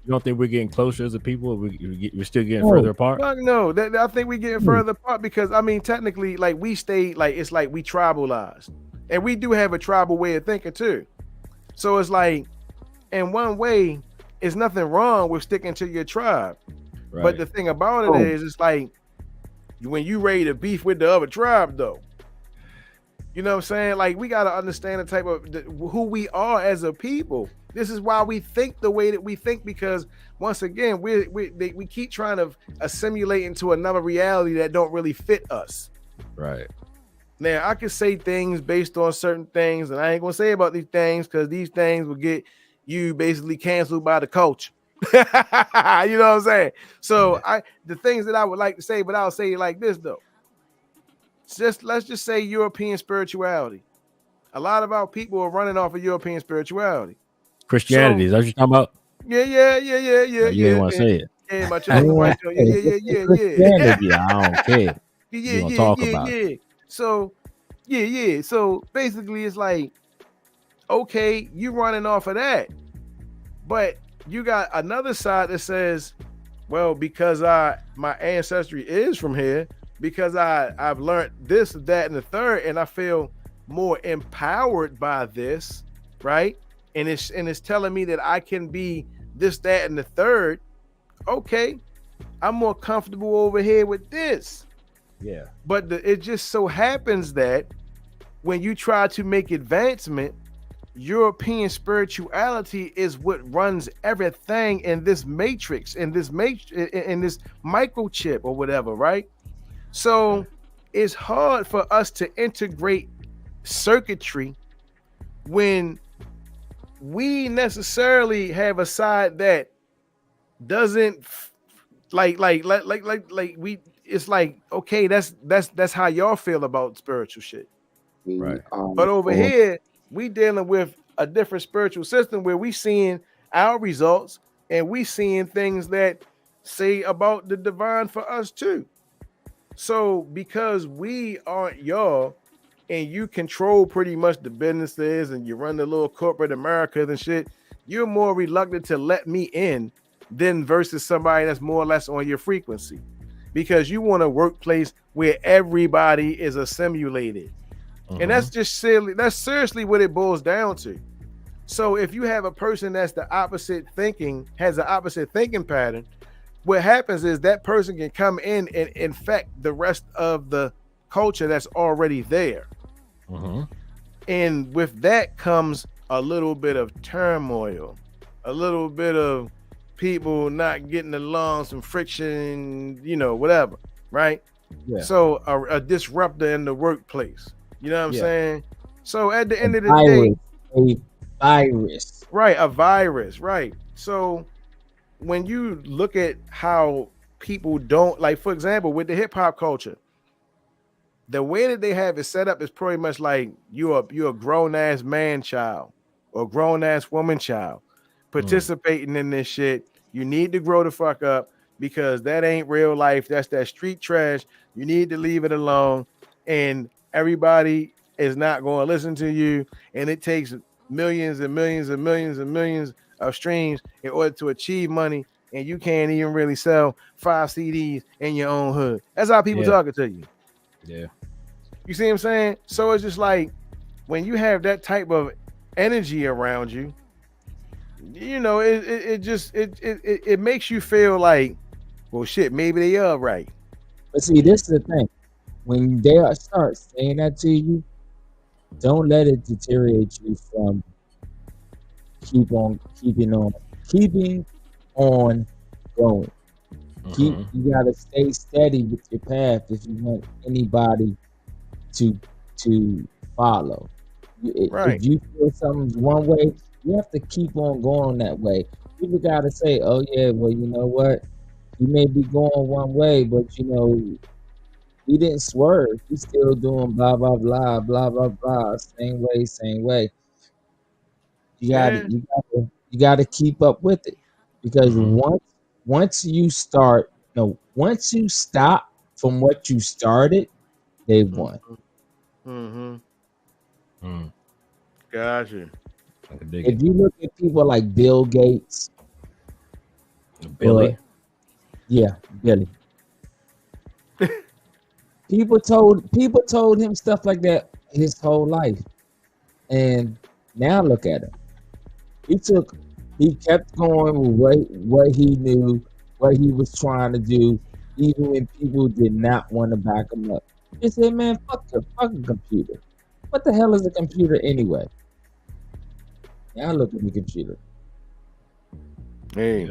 don't think we're getting closer as a people? We're still getting further apart? Fuck no. I think we're getting further apart because I mean, technically, like we stayed, like it's like we tribalized, and we do have a tribal way of thinking too. So it's like, in one way, it's nothing wrong with sticking to your tribe. Right. But the thing about it is, it's like when you ready to beef with the other tribe, though. You know what I'm saying? Like, we got to understand the type of who we are as a people. This is why we think the way that we think, because once again, we keep trying to assimilate into another reality that don't really fit us. Right. Now, I can say things based on certain things, and I ain't going to say about these things because these things will get you basically canceled by the culture. You know what I'm saying? So the things that I would like to say, but I'll say it like this, though. Let's just say European spirituality. A lot of our people are running off of European spirituality. Christianity, is that what you're talking about? Yeah. You didn't want to say it. Yeah, my child. Yeah, I don't care. Yeah. So, yeah. So basically, it's like okay, you running off of that. But you got another side that says, well, because my ancestry is from here, because I've learned this, that, and the third, and I feel more empowered by this, right? And it's telling me that I can be this, that, and the third. Okay, I'm more comfortable over here with this. Yeah. But it just so happens that when you try to make advancement, European spirituality is what runs everything in this matrix, in this microchip or whatever, right? So it's hard for us to integrate circuitry when we necessarily have a side that doesn't like we. It's like, okay, that's how y'all feel about spiritual shit, right? But over here, we dealing with a different spiritual system where we seeing our results and we seeing things that say about the divine for us too. So because we aren't y'all and you control pretty much the businesses and you run the little corporate Americas and shit, you're more reluctant to let me in than versus somebody that's more or less on your frequency, because you want a workplace where everybody is assimilated. And that's just silly. That's seriously what it boils down to. So if you have a person that's the opposite thinking, has the opposite thinking pattern, what happens is that person can come in and infect the rest of the culture that's already there. And with that comes a little bit of turmoil, a little bit of people not getting along, some friction, you know, whatever, right? Yeah. So a disruptor in the workplace. You know what I'm saying? So at the end of the day, a virus. Right, a virus, right. So when you look at how people don't, like, for example, with the hip hop culture, the way that they have it set up is pretty much like you're a grown ass man child or grown ass woman child participating in this shit. You need to grow the fuck up because that ain't real life. That's that street trash. You need to leave it alone. And everybody is not going to listen to you. And it takes millions and millions and millions and millions of streams in order to achieve money. And you can't even really sell 5 CDs in your own hood. That's how people talking to you. Yeah. You see what I'm saying? So it's just like when you have that type of energy around you, you know, it makes you feel like, well, shit, maybe they are right. But see, this is the thing. When they start saying that to you, don't let it deteriorate you from keeping on going. You gotta stay steady with your path if you want anybody to follow. If you feel something's one way, you have to keep on going that way. People gotta say, oh yeah, well, you know what? You may be going one way, but you know, he didn't swerve. He's still doing blah blah blah blah blah blah. Same way. You gotta keep up with it, because once you stop from what you started, they won. Gotcha. If you look at people like Bill Gates, Billy. Billy. People told him stuff like that his whole life, and now look at him. He kept going with what he knew, what he was trying to do, even when people did not want to back him up. They said, "Man, fuck a computer. What the hell is a computer anyway?" Now look at the computer. Hey,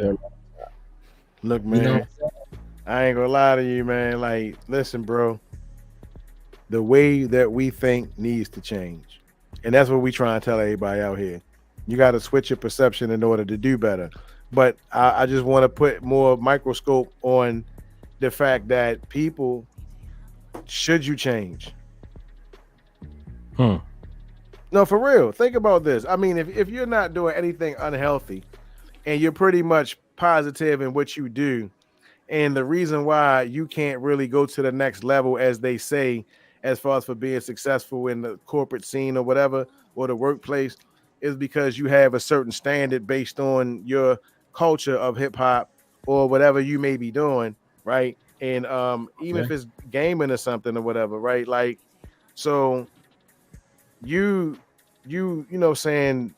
look, man. You know I ain't gonna lie to you, man. Like, listen, bro. The way that we think needs to change. And that's what we try to tell everybody out here. You got to switch your perception in order to do better. But I just want to put more microscope on the fact that people, should you change? No, for real. Think about this. I mean, if you're not doing anything unhealthy and you're pretty much positive in what you do, and the reason why you can't really go to the next level, as they say, as far as for being successful in the corporate scene or whatever, or the workplace, is because you have a certain standard based on your culture of hip hop or whatever you may be doing, right? And even if it's gaming or something or whatever, right? Like, so you know saying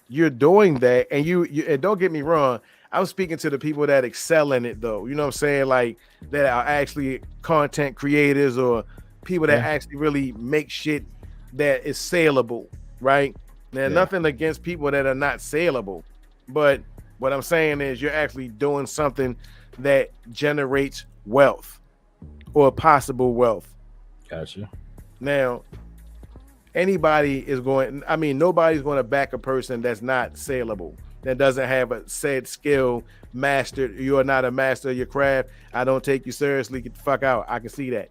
you're doing that, and you and don't get me wrong, I'm speaking to the people that excel in it though, you know what I'm saying, like that are actually content creators or people that actually really make shit that is saleable, right? Now nothing against people that are not saleable, but what I'm saying is you're actually doing something that generates wealth or possible wealth. Gotcha. Now nobody's going to back a person that's not saleable, that doesn't have a said skill mastered. You are not a master of your craft. I don't take you seriously. Get the fuck out. I can see that.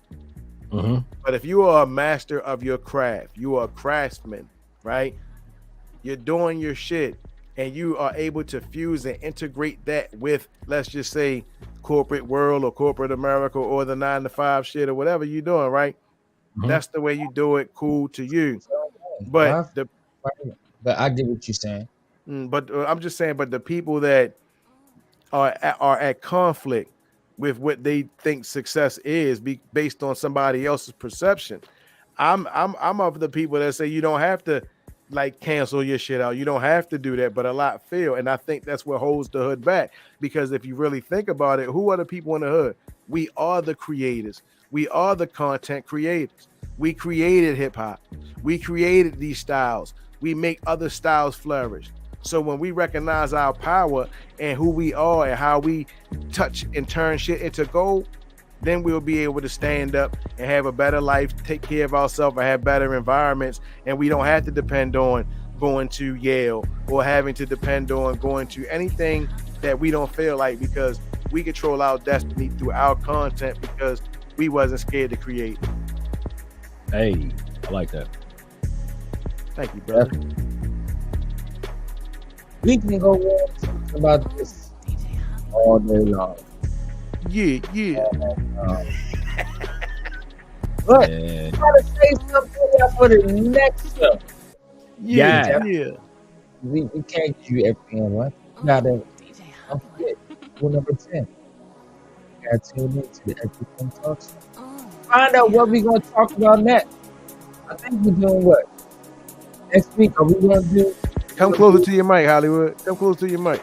But if you are a master of your craft, you are a craftsman, right? You're doing your shit and you are able to fuse and integrate that with, let's just say, corporate world or corporate America or the 9-to-5 shit or whatever you're doing, right? That's the way you do it. Cool to you. But I get what you're saying. But I'm just saying, but the people that are at conflict with what they think success is, based on somebody else's perception. I'm of the people that say you don't have to like cancel your shit out. You don't have to do that, but a lot feel, and I think that's what holds the hood back. Because if you really think about it, who are the people in the hood? We are the creators. We are the content creators. We created hip hop. We created these styles. We make other styles flourish. So when we recognize our power and who we are and how we touch and turn shit into gold, then we'll be able to stand up and have a better life, take care of ourselves, and have better environments. And we don't have to depend on going to Yale or having to depend on going to anything that we don't feel like, because we control our destiny through our content because we wasn't scared to create. Hey, I like that. Thank you, brother. We can go on talking about this all day long. Yeah. But you gotta say something for the next show. Yeah. We can't give you everything once. You gotta don't forget. Rule number 10. You gotta tune in to the Everything Talk Show. Find out what we're gonna talk about next. I think we're doing what? Next week, are we gonna do? Come closer to your mic, Hollywood. Come close to your mic.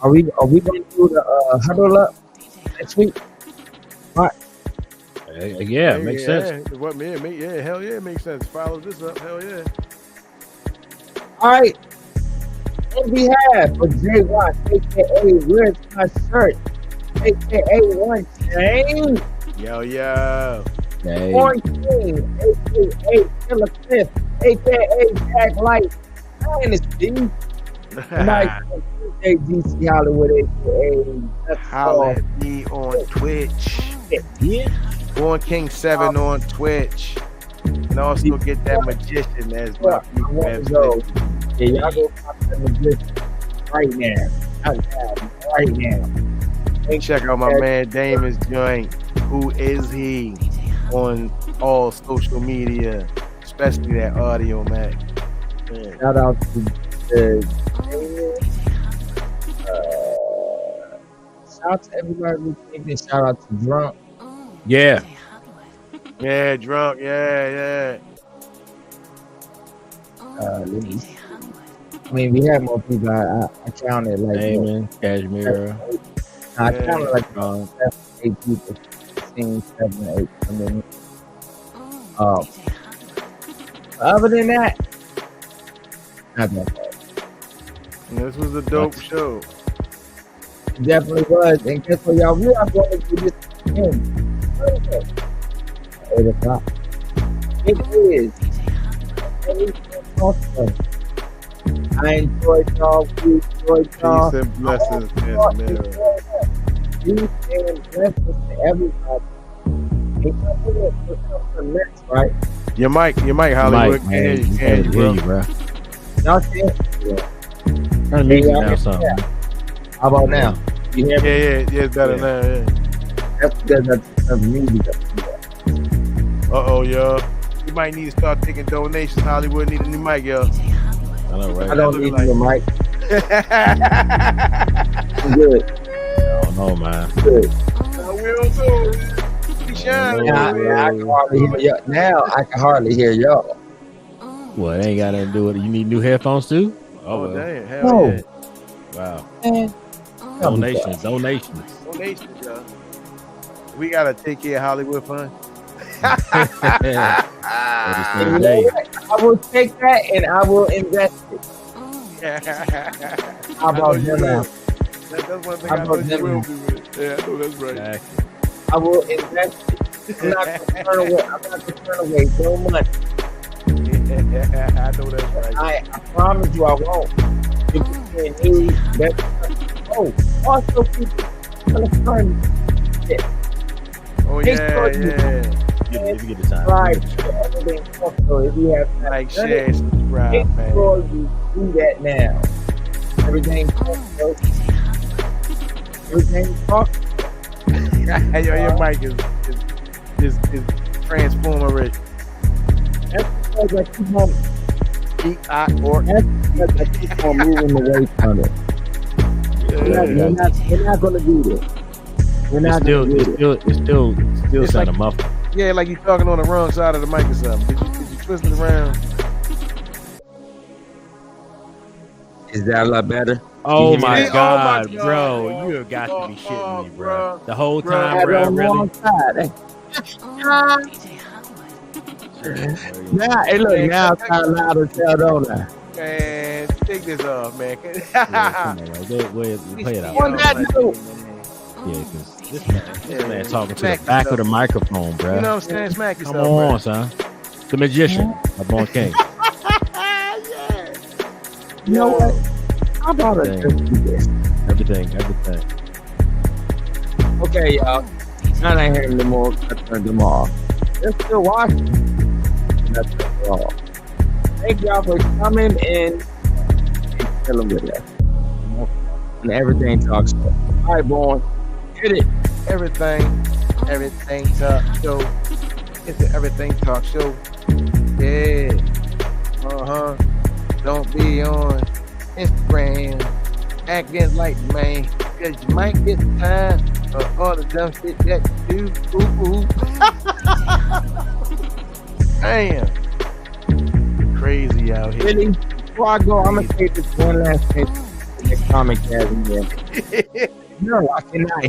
Are we gonna do the huddle up next week? All right. Yeah, makes sense. What man? Yeah, hell yeah, it makes sense. Follow this up, hell yeah. All right. And we have for Jay Watt, aka Where's My Shirt, aka One Chain. Yo. One King, aka Killer Smith, aka Jack Light. Dynasty. Tonight, DJ DC Hollywood, aka Holla at me on Twitch. Yeah. Born King 7 on Twitch. And also get that magician as my people. Yeah, y'all go pop that magician right now. Check out my man Damon's joint. Who is he? On all social media, especially that audio, man. Shout out to shout out to everybody who's thinking. Shout out to Drunk. Yeah, Drunk. Yeah. I mean, we have more people. I counted like Damon, Cashmere. I counted like 8 people. 16, 7, 8. I mean, other than that, not that bad. This was a dope show. It definitely was. And guess what, y'all? We are going to do this again. 8 o'clock. It is. I enjoyed y'all. We enjoyed y'all. Peace and blessings, Peace and blessings to everybody. Next, right? Your mic, Hollywood. Can't hear you, bro. Y'all can Turn the music down some. How about now? You hear me? Yeah, it's better now. Yeah. That's music. Uh-oh, y'all. You might need to start taking donations. Hollywood need a new mic, y'all. know, right? I don't need you, Mike. I'm good. I don't know, man. Good. I will too. He shining. Yeah, I can hardly hear y'all. Now I can hardly hear y'all. What? Ain't got nothing to do with it. You need new headphones too? Oh, well. damn. Hell No. yeah. Wow. Man. Donations. Donations, y'all. We got to take care of Hollywood Fun. And you know what? I will take that and I will invest it. How about them now? That's one thing How I know about you them will now? be with. Yeah, I know that's right. Exactly. I will invest it. I'm not going to turn away. I'm not going to turn away so much. I know that's right. I promise you I won't. If you can need that. Oh, also people tell a friend. Oh, Make yeah, sure you- yeah. If you get the time. Right. Everything so if you have not Like, done share, it, subscribe, make man. sure you do that now. Everything so everything talk. Your mic is transformer rich. That's because I keep on. E-I-or. That's because I keep on moving away from it. We're not going to do this. We're not going to do this. It's still It's sounding like- muffled. Yeah, like you talking on the wrong side of the mic or something. Did you twist it around? Is that a lot better? Oh you my hear me? God, Oh my bro! God, You have got to be bro. shitting me, Oh, bro. bro. The whole Bro. time, That's bro. on the Really? wrong side. Now, hey, look, now it's kind of loud as hell, don't I? Man, take this off, man. Yeah, come on, man. Go play it out. On that note. Yeah, because this man talking to the Smack back of the yourself. microphone, bro. You know what I'm saying? Smack Come yourself. on, son. The magician, a born king. You know what? How about us Everything. just do this? Everything. Okay, y'all. Now I ain't hearing them more. I turned them off. They're still watching. And I turned them off. Thank y'all for coming in and chilling with us. And everything talks. All right, boy. Hit it. Everything talk show. It's the Everything Talk Show. Yeah. Don't be on Instagram acting like man, cause you might get time for all the dumb shit that you do. Ooh. Damn. Crazy out here. Really? Before I go, I'm going to say this one last thing in the comment, Kevin. No, I cannot